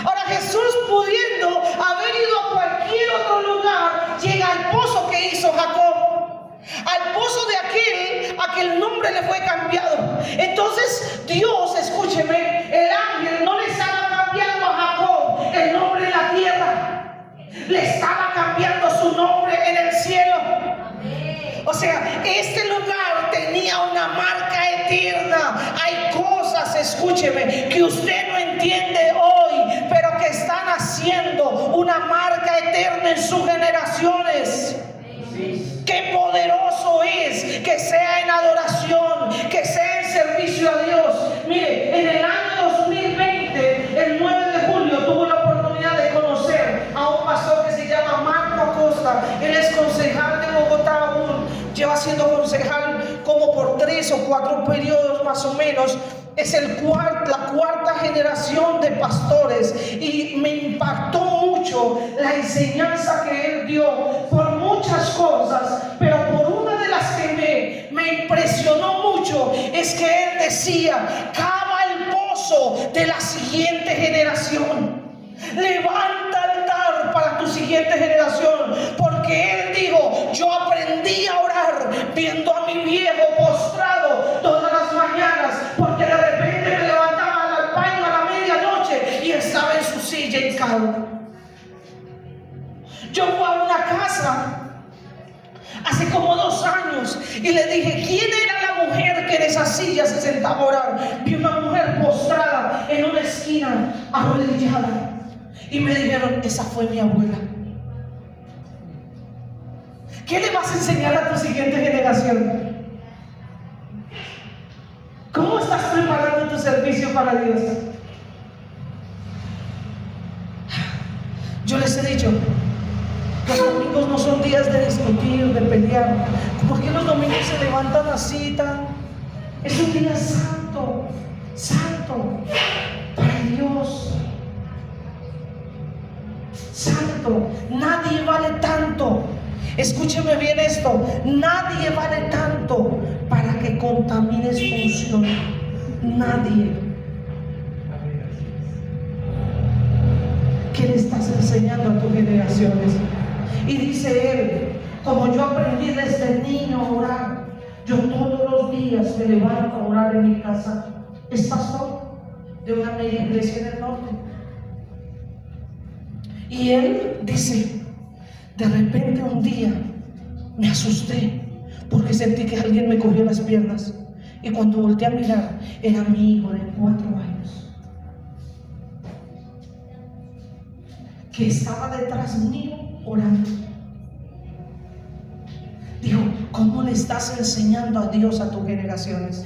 Ahora, Jesús, pudiendo haber ido a cualquier otro lugar, llega al pozo que hizo Jacob, al pozo de aquel a que el nombre le fue cambiado. Entonces Dios, escúcheme, el ángel no le estaba cambiando a Jacob el nombre en la tierra, le estaba cambiando su nombre en el cielo. O sea, este lugar tenía una marca eterna. Hay cosas, escúcheme, que usted no entiende hoy, pero que están haciendo una marca eterna en sus generaciones. Qué poderoso es que sea en adoración, que sea en servicio a Dios. Mire, en el año 2020, el 9 de julio, tuve la oportunidad de conocer a un pastor que se llama Marco Acosta. Él es concejal de Bogotá aún, lleva siendo concejal como por 3 o 4 periodos más o menos. Es la cuarta generación de pastores, y me impactó mucho la enseñanza que él dio por muchas cosas, pero por una de las que me impresionó mucho es que él decía: cava el pozo de la siguiente generación, levanta altar para tu siguiente generación, porque él dijo: yo aprendí a orar viendo a mi viejo postrado todas las mañanas, porque de repente me levantaba al baño a la medianoche y estaba en su silla hincado. Yo fui a una casa hace como 2 años y le dije: ¿quién era la mujer que en esa silla se sentaba a orar? Vi una mujer postrada en una esquina, arrodillada, y me dijeron: esa fue mi abuela. ¿Qué le vas a enseñar a tu siguiente generación? ¿Cómo estás preparando tu servicio para Dios? Yo les he dicho, los domingos no son días de discutir, de pelear. ¿Por qué los domingos se levantan así tan? Es un día santo, santo para Dios. Santo. Nadie vale tanto. Escúcheme bien esto. Nadie vale tanto para que contamines función. Nadie. ¿Qué le estás enseñando a tus generaciones? Y dice él, como yo aprendí desde niño a orar, yo todos los días me levanto a orar en mi casa. Es pastor de una media iglesia en el norte. Y él dice, de repente un día me asusté porque sentí que alguien me cogió las piernas. Y cuando volteé a mirar, era mi hijo de 4 años, que estaba detrás mío orando. Dijo, ¿cómo le estás enseñando a Dios a tus generaciones?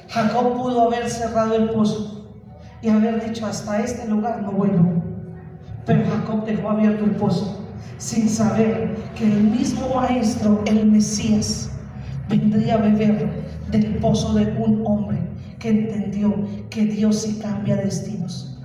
Jacob pudo haber cerrado el pozo y haber dicho, hasta este lugar no vuelvo. Pero Jacob dejó abierto el pozo sin saber que el mismo maestro, el Mesías, vendría a beber del pozo de un hombre que entendió que Dios sí cambia destinos.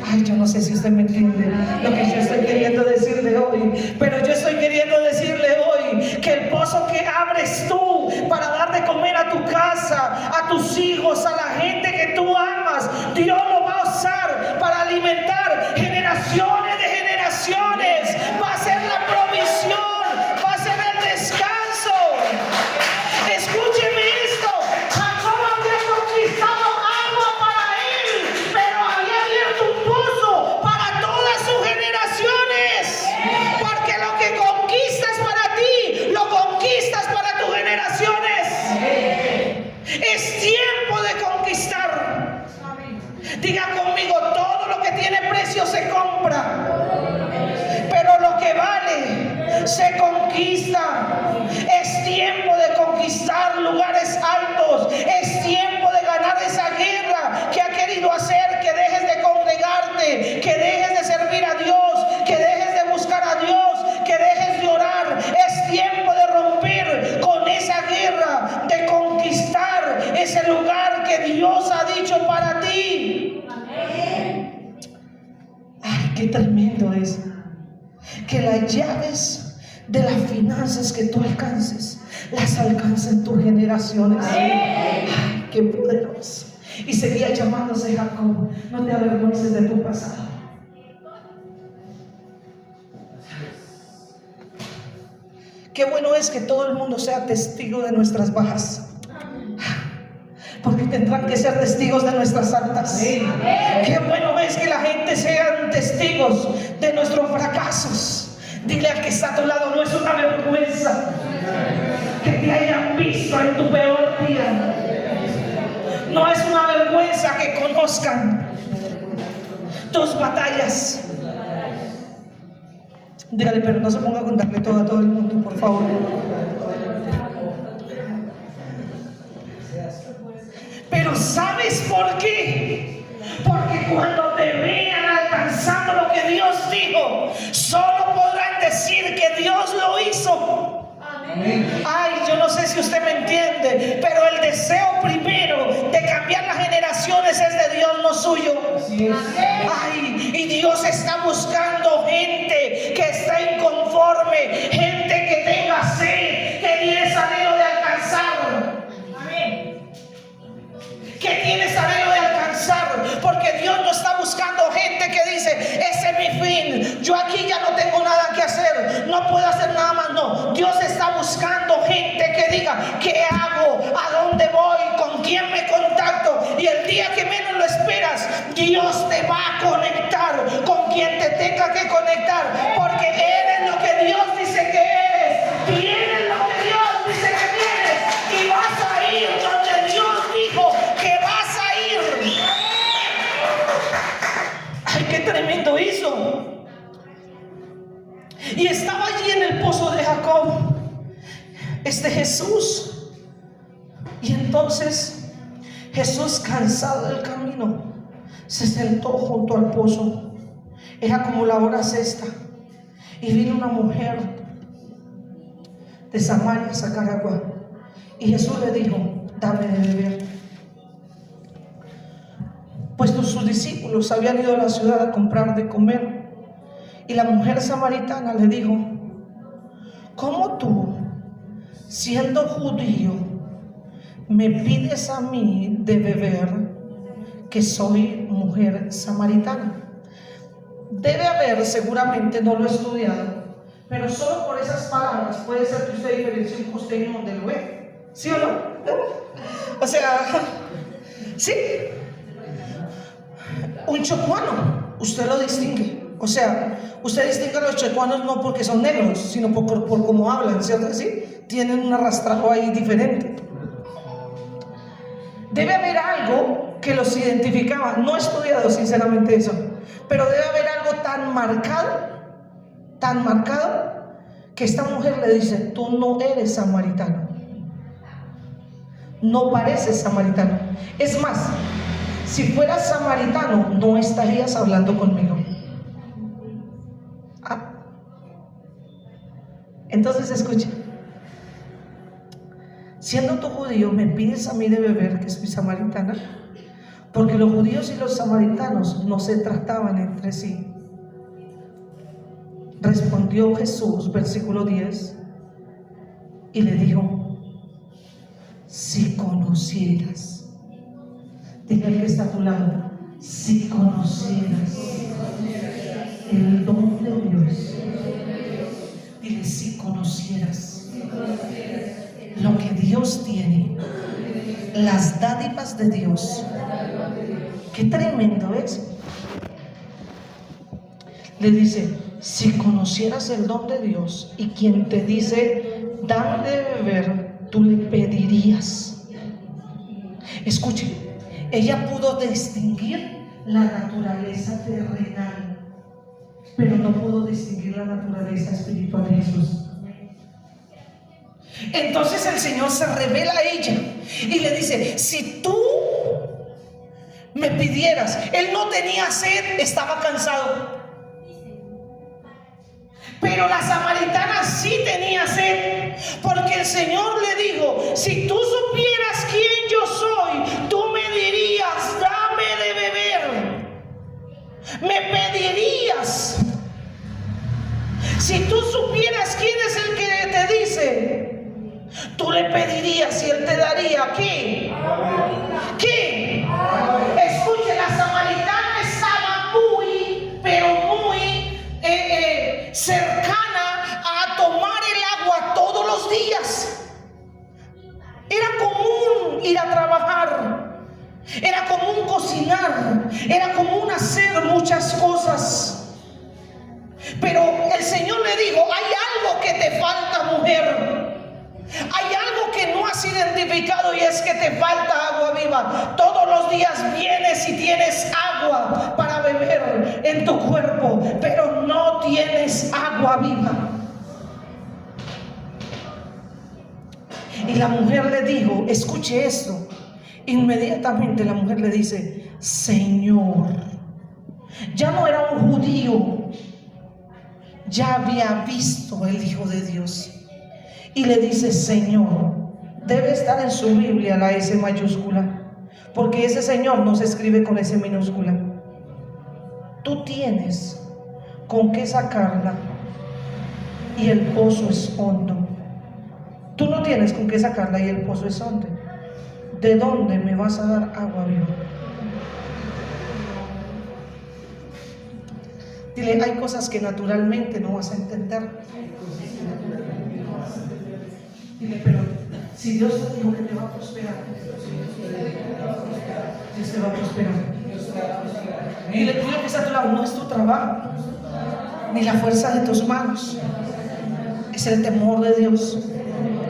Ay, yo no sé si usted me entiende lo que yo estoy queriendo decirle hoy, pero yo estoy queriendo decirle hoy que el pozo que abres tú para dar de comer a tu casa, a tus hijos, a la gente que tú amas, Dios lo va a usar para alimentar generaciones de generaciones. Va a ser la provisión, va a ser el descanso. Escúcheme esto. Jacob había conquistado algo para él, pero había abierto un pozo para todas sus generaciones. Porque lo que conquistas para ti, lo conquistas para tus generaciones. Es tiempo de conquistar. Diga conmigo, todo lo que tiene precio se compra, pero lo que vale se conquista. Es tiempo de conquistar lugares altos. Es tiempo de ganar esa guerra que ha querido hacer que dejes de congregarte, que dejes de servir a Dios, que dejes de buscar a Dios, que dejes de orar. Es tiempo de romper con esa guerra, de conquistar ese lugar que Dios ha dicho para ti. Amén. Ay, qué tremendo es que las llaves de las finanzas que tú alcances, las alcancen tus generaciones. Ay, qué poderoso. Y seguía llamándose Jacob, no te avergüences de tu pasado. Qué bueno es que todo el mundo sea testigo de nuestras bajas, porque tendrán que ser testigos de nuestras altas. Qué bueno es que la gente sean testigos de nuestros fracasos. Dile al que está a tu lado, no es una vergüenza que te hayan visto en tu peor día. No es una vergüenza que conozcan tus batallas. Dígale, pero no se ponga a contarle todo a todo el mundo, por favor. Pero ¿sabes por qué? Porque cuando te vean alcanzando lo que Dios dijo, solo podrán decir que Dios lo hizo. Ay, yo no sé si usted me entiende, pero el deseo primero de cambiar las generaciones es de Dios, no suyo. Ay, y Dios está buscando gente que está inconforme, gente que tenga sed, que tiene anhelo de alcanzar. Que tienes anhelo de alcanzar, porque Dios no está buscando gente que dice, ese es mi fin, yo aquí ya no tengo nada que hacer, no puedo hacer nada más. No, Dios está buscando gente que diga, ¿qué hago? ¿A dónde voy? ¿Con quién me contacto? Y el día que menos lo esperas, Dios te va a conectar con quien te tenga que conectar, porque eres lo que Dios dice que eres, tienes lo que Dios dice que tienes, y vas a ir donde Dios dijo que vas a ir. Ay, qué tremendo hizo. el pozo de Jacob, Jesús. Y entonces Jesús, cansado del camino, se sentó junto al pozo. Era como la hora sexta, y vino una mujer de Samaria a sacar agua. Y Jesús le dijo: dame de beber. Pues sus discípulos habían ido a la ciudad a comprar de comer. Y la mujer samaritana le dijo: ¿cómo tú, siendo judío, me pides a mí de beber, que soy mujer samaritana? Debe haber, seguramente, no lo he estudiado, pero solo por esas palabras puede ser que usted diferencie un costeño donde lo ve. ¿Sí o no? O sea, sí. Un chocuano, usted lo distingue. O sea, usted distingue a los chocuanos no porque son negros, sino por cómo hablan, ¿cierto? ¿Sí? Tienen un arrastrado ahí diferente. Debe haber algo que los identificaba. No he estudiado sinceramente eso, pero debe haber algo tan marcado, que esta mujer le dice: tú no eres samaritano, no pareces samaritano. Es más, si fueras samaritano, no estarías hablando conmigo. Entonces escucha: siendo tú judío, me pides a mí de beber, que soy samaritana. Porque los judíos y los samaritanos no se trataban entre sí. Respondió Jesús, versículo 10, y le dijo: si conocieras, dile al que está a tu lado, si conocieras el don de Dios. Dile: si conocieras lo que Dios tiene, las dádivas de Dios. Qué tremendo es. Le dice: si conocieras el don de Dios, y quien te dice dame de beber, tú le pedirías. Escuche, ella pudo distinguir la naturaleza terrenal, pero no pudo distinguir la naturaleza espiritual de Jesús. Entonces el Señor se revela a ella y le dice: si tú me pidieras. Él no tenía sed, estaba cansado. Pero la samaritana sí tenía sed, porque el Señor le dijo: si tú supieras quién yo soy, tú me dirías dame de beber, me pedirías. Si tú supieras quién es el que te dice, tú le pedirías y él te daría. ¿Qué? ¿Qué? Escuche, la samaritana estaba muy, pero muy cercana a tomar el agua todos los días. Era común ir a trabajar, era común cocinar, era común hacer muchas cosas. Pero el Señor le dijo: hay algo que te falta, mujer. Hay algo que no has identificado, y es que te falta agua viva. Todos los días vienes y tienes agua para beber en tu cuerpo, pero no tienes agua viva. Y la mujer le dijo, escuche esto, inmediatamente la mujer le dice: Señor. Ya no era un judío, ya había visto el Hijo de Dios. Y le dice Señor. Debe estar en su Biblia la S mayúscula, porque ese Señor no se escribe con S minúscula. Tú tienes con qué sacarla y el pozo es hondo. Tú no tienes con qué sacarla y el pozo es hondo. ¿De dónde me vas a dar agua viva? Dile: hay cosas que naturalmente no vas a entender. Dile: pero si Dios te dijo que te va a prosperar, Dios te va a prosperar. Dile: tú lo que está a tu lado no es tu trabajo, ni la fuerza de tus manos, es el temor de Dios,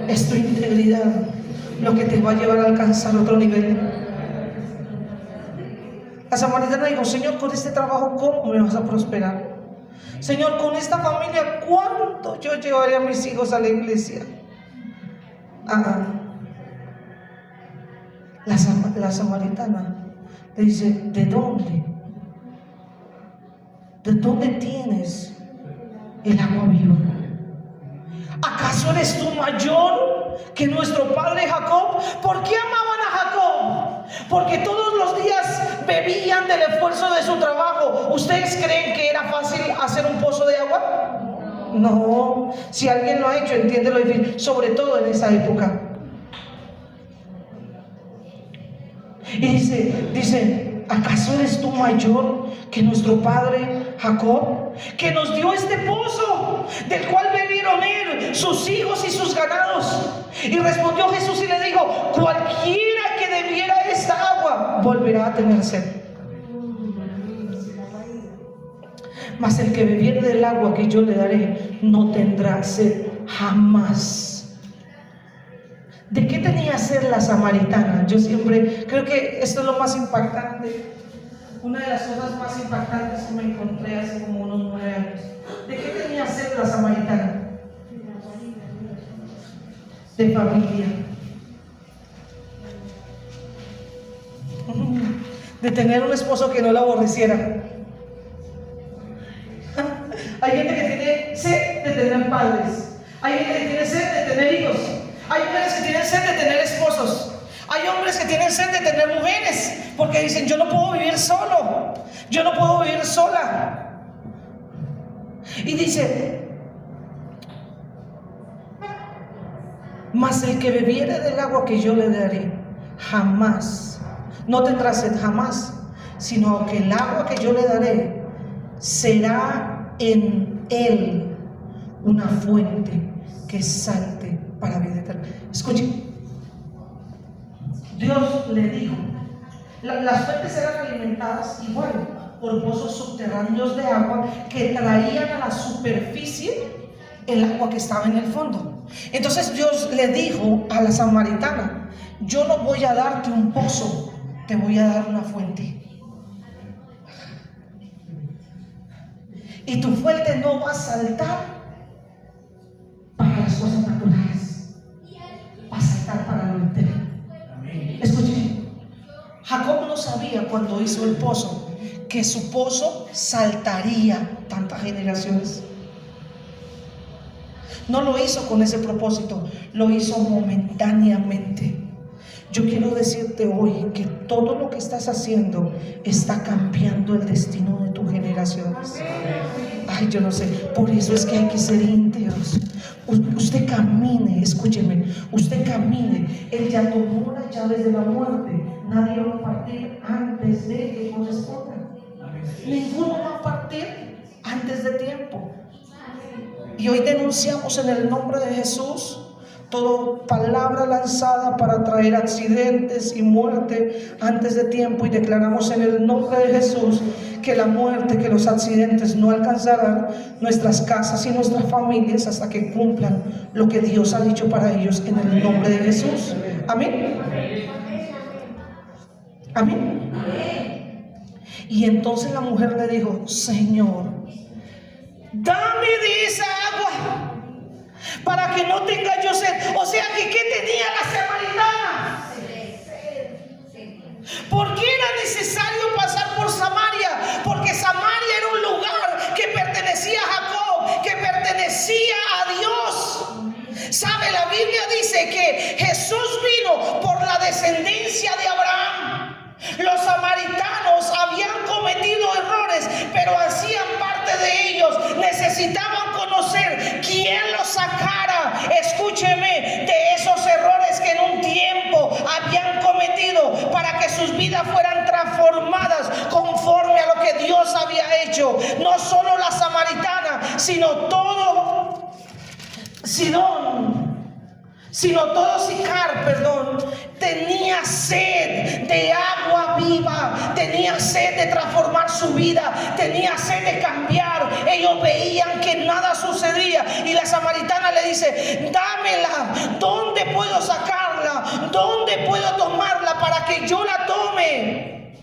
es tu integridad lo que te va a llevar a alcanzar otro nivel. La samaritana dijo: Señor, con este trabajo, ¿cómo me vas a prosperar? Señor, con esta familia, ¿cuánto yo llevaré a mis hijos a la iglesia? La samaritana le dice, ¿de dónde? ¿De dónde tienes el agua viva? ¿Acaso eres tú mayor que nuestro padre Jacob? ¿Por qué amaban a Jacob? Porque todos los días bebían del esfuerzo de su trabajo. ¿Ustedes creen que era fácil hacer un pozo de agua? No. Si alguien lo ha hecho, entiende lo difícil, sobre todo en esa época. Y dice, ¿acaso eres tú mayor que nuestro padre Jacob, que nos dio este pozo, del cual bebieron él, sus hijos y sus ganados? Y respondió Jesús y le dijo, cualquiera que bebiera esta agua volverá a tener sed, mas el que bebiere del agua que yo le daré no tendrá sed jamás. ¿De qué tenía sed la samaritana? Yo siempre creo que esto es lo más impactante, una de las cosas más impactantes que me encontré hace como unos 9 años. ¿De qué tenía sed la samaritana? De familia, de tener un esposo que no la aborreciera. Hay gente que tiene sed de tener padres, hay gente que tiene sed de tener hijos, hay mujeres que tienen sed de tener esposos, hay hombres que tienen sed de tener mujeres, porque dicen, yo no puedo vivir solo, yo no puedo vivir sola. Y dice, mas el que bebiere del agua que yo le daré jamás, no tendrá sed jamás, sino que el agua que yo le daré será en él una fuente que salte para vida eterna. Escuchen, Dios le dijo, las fuentes eran alimentadas igual por pozos subterráneos de agua que traían a la superficie el agua que estaba en el fondo. Entonces Dios le dijo a la samaritana, yo no voy a darte un pozo, te voy a dar una fuente. Y tu fuente no va a saltar para las cosas naturales, va a saltar para lo eterno. Escuchen, Jacob no sabía cuando hizo el pozo que su pozo saltaría tantas generaciones. No lo hizo con ese propósito, lo hizo momentáneamente. Yo quiero decirte hoy que todo lo que estás haciendo está cambiando el destino de tus generaciones. Ay, yo no sé, por eso es que hay que ser íntegros. Usted camine, escúcheme, usted camine. Él ya tomó las llaves de la muerte. Nadie va a partir antes de que corresponda. Ninguno va a partir antes de tiempo. Y hoy denunciamos en el nombre de Jesús toda palabra lanzada para traer accidentes y muerte antes de tiempo, y declaramos en el nombre de Jesús que la muerte, que los accidentes no alcanzarán nuestras casas y nuestras familias hasta que cumplan lo que Dios ha dicho para ellos en el nombre de Jesús. Amén. Amén. Y entonces la mujer le dijo, Señor, dame de esa agua para que no tenga yo sed. O sea que ¿qué tenía la samaritana? ¿Por qué era necesario pasar por Samaria? Porque Samaria era un lugar que pertenecía a Jacob, que pertenecía a Dios. ¿Sabe? La Biblia dice que Jesús vino por la descendencia de Abraham. Los samaritanos habían cometido errores, pero hacían parte de ellos. Necesitaban conocer quién los sacara, escúcheme, de esos errores que en un tiempo habían cometido, para que sus vidas fueran transformadas conforme a lo que Dios había hecho. No solo la samaritana, sino todo Sicar, tenía sed de agua viva, tenía sed de transformar su vida, tenía sed de cambiar. Ellos veían que nada sucedía y la samaritana le dice, dámela, ¿dónde puedo sacarla? ¿Dónde puedo tomarla para que yo la tome?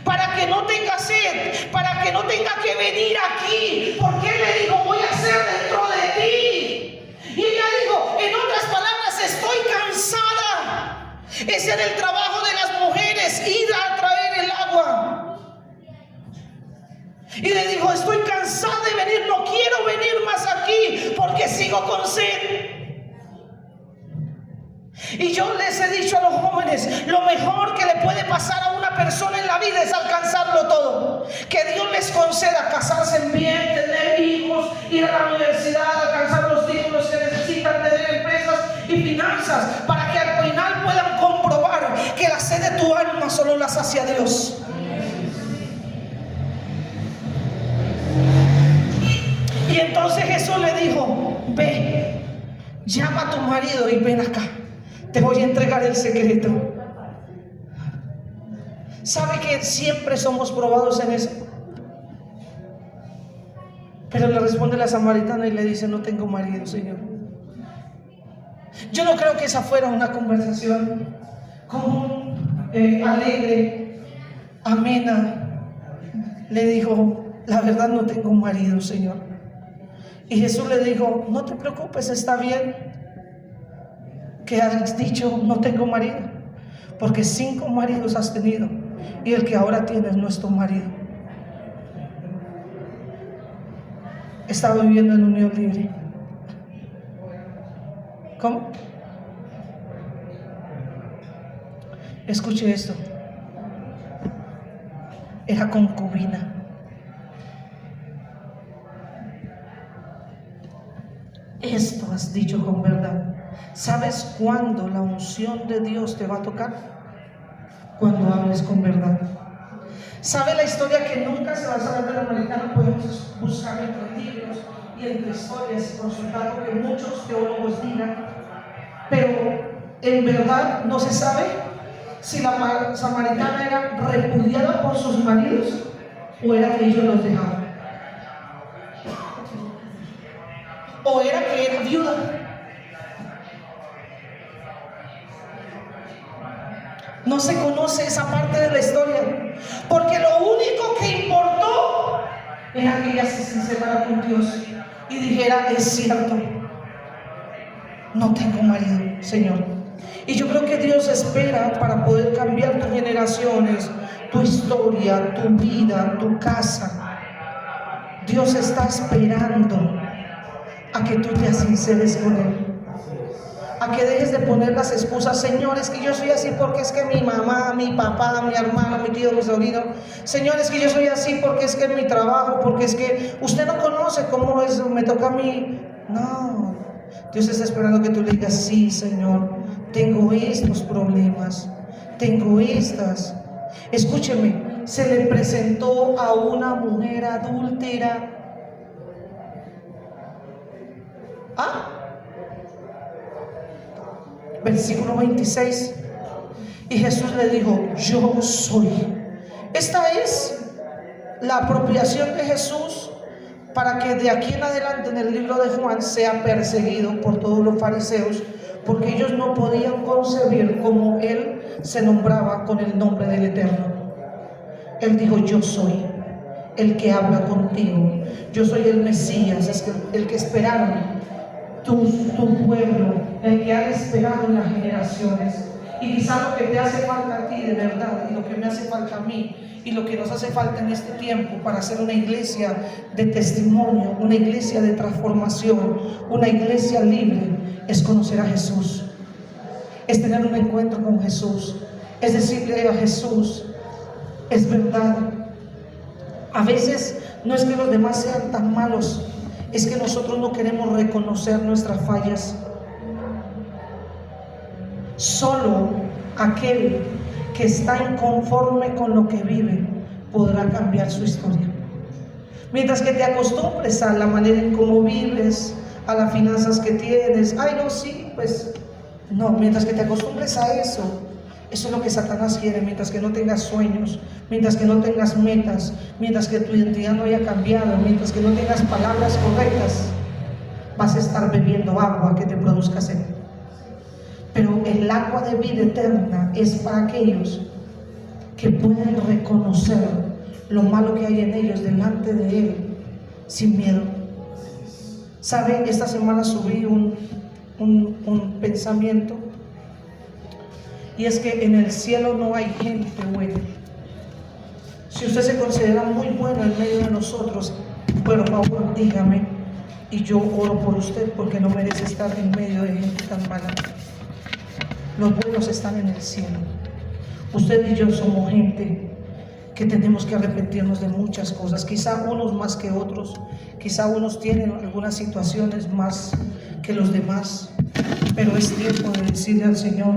para que no tenga sed, para que no tenga que venir aquí, porque Él le dijo: voy a hacer dentro de ti. Y ella dijo, en otras palabras, estoy cansada. Ese era el trabajo de las mujeres, ir a traer el agua. Y le dijo: estoy cansada de venir, no quiero venir más aquí porque sigo con sed. Y yo les he dicho a los jóvenes, lo mejor que le puede pasar a una persona en la vida es alcanzarlo todo. Que Dios les conceda casarse bien, tener hijos, ir a la universidad, alcanzar los títulos que necesitan, tener empresas y finanzas, para que al final puedan comprobar que la sed de tu alma solo la sacia Dios. Y entonces Jesús le dijo: ve, llama a tu marido y ven acá. Te voy a entregar el secreto. ¿Sabe que siempre somos probados en eso? Pero le responde la samaritana y le dice: no tengo marido, Señor. Yo no creo que esa fuera una conversación común, alegre, amena. Le dijo: la verdad, no tengo marido, Señor. Y Jesús le dijo: no te preocupes, está bien que has dicho no tengo marido, porque 5 maridos has tenido y el que ahora tienes no es tu marido. Estaba viviendo en unión libre. ¿Cómo? Escuche esto. Era concubina. Esto has dicho con verdad. ¿Sabes cuándo la unción de Dios te va a tocar? Cuando hables con verdad. ¿Sabe la historia que nunca se va a saber de la americana? Podemos buscar entre libros y entre historias y consultar lo que muchos teólogos digan, pero en verdad no se sabe si la samaritana era repudiada por sus maridos o era que ellos los dejaban, o era que era viuda. No se conoce esa parte de la historia, porque lo único que importó era que ella se sincerara con Dios y dijera: es cierto, no tengo marido, Señor. Y yo creo que Dios espera, para poder cambiar tus generaciones, tu historia, tu vida, tu casa. Dios está esperando a que tú te sinceres con Él, a que dejes de poner las excusas. Señor, es que yo soy así porque es que mi mamá, mi papá, mi hermano, mi tío, mi sobrino. Señor, es que yo soy así porque es que en mi trabajo, porque es que usted no conoce cómo es, me toca a mí. No, Dios está esperando que tú le digas: sí, Señor, tengo estos problemas, tengo estas. Escúcheme, se le presentó a una mujer adúltera. Versículo 26. Y Jesús le dijo: yo soy. Esta es la apropiación de Jesús para que de aquí en adelante en el libro de Juan sea perseguido por todos los fariseos, porque ellos no podían concebir cómo Él se nombraba con el nombre del Eterno. Él dijo: yo soy el que habla contigo, yo soy el Mesías, el que esperaron tu pueblo, el que han esperado en las generaciones. Y quizá lo que te hace falta a ti de verdad, y lo que me hace falta a mí, y lo que nos hace falta en este tiempo para hacer una iglesia de testimonio, una iglesia de transformación, una iglesia libre, es conocer a Jesús, es tener un encuentro con Jesús, es decirle a Jesús: es verdad. A veces no es que los demás sean tan malos, es que nosotros no queremos reconocer nuestras fallas. Solo aquel que está inconforme con lo que vive podrá cambiar su historia. Mientras que te acostumbres a la manera en cómo vives, a las finanzas que tienes, ay no, sí, pues no, mientras que te acostumbres a eso, eso es lo que Satanás quiere. Mientras que no tengas sueños, mientras que no tengas metas, mientras que tu identidad no haya cambiado, mientras que no tengas palabras correctas, vas a estar bebiendo agua que te produzca sed. Pero el agua de vida eterna es para aquellos que pueden reconocer lo malo que hay en ellos delante de Él sin miedo. ¿Saben? Esta semana subí un pensamiento, y es que en el cielo no hay gente buena. Si usted se considera muy bueno en medio de nosotros, por favor dígame, y yo oro por usted, porque no merece estar en medio de gente tan mala. Los buenos están en el cielo. Usted y yo somos gente que tenemos que arrepentirnos de muchas cosas, quizá unos más que otros, quizá unos tienen algunas situaciones más que los demás, pero es tiempo de decirle al Señor: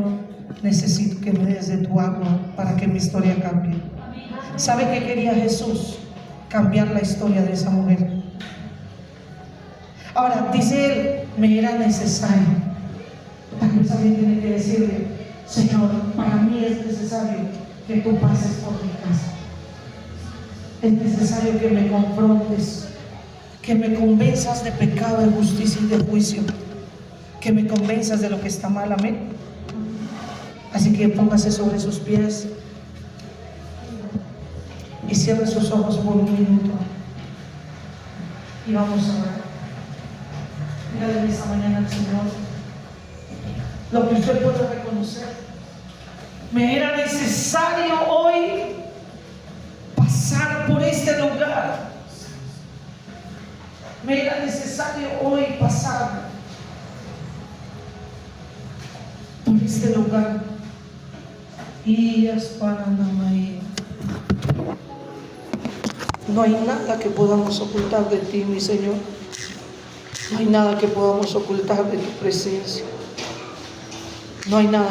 necesito que me des de tu agua para que mi historia cambie. ¿Sabe qué quería Jesús? Cambiar la historia de esa mujer. Ahora, dice él, me era necesario. También tiene que decirle: Señor, para mí es necesario que tú pases por mi casa. Es necesario que me confrontes, que me convenzas de pecado, de justicia y de juicio, que me convenzas de lo que está mal. Amén. Así que póngase sobre sus pies y cierre sus ojos por un minuto y vamos a orar. Dígale esta mañana al Señor lo que usted puede reconocer. Me era necesario hoy pasar por este lugar. Me era necesario hoy pasar por este lugar. Y no hay nada que podamos ocultar de ti, mi Señor. No hay nada que podamos ocultar de tu presencia. No hay nada.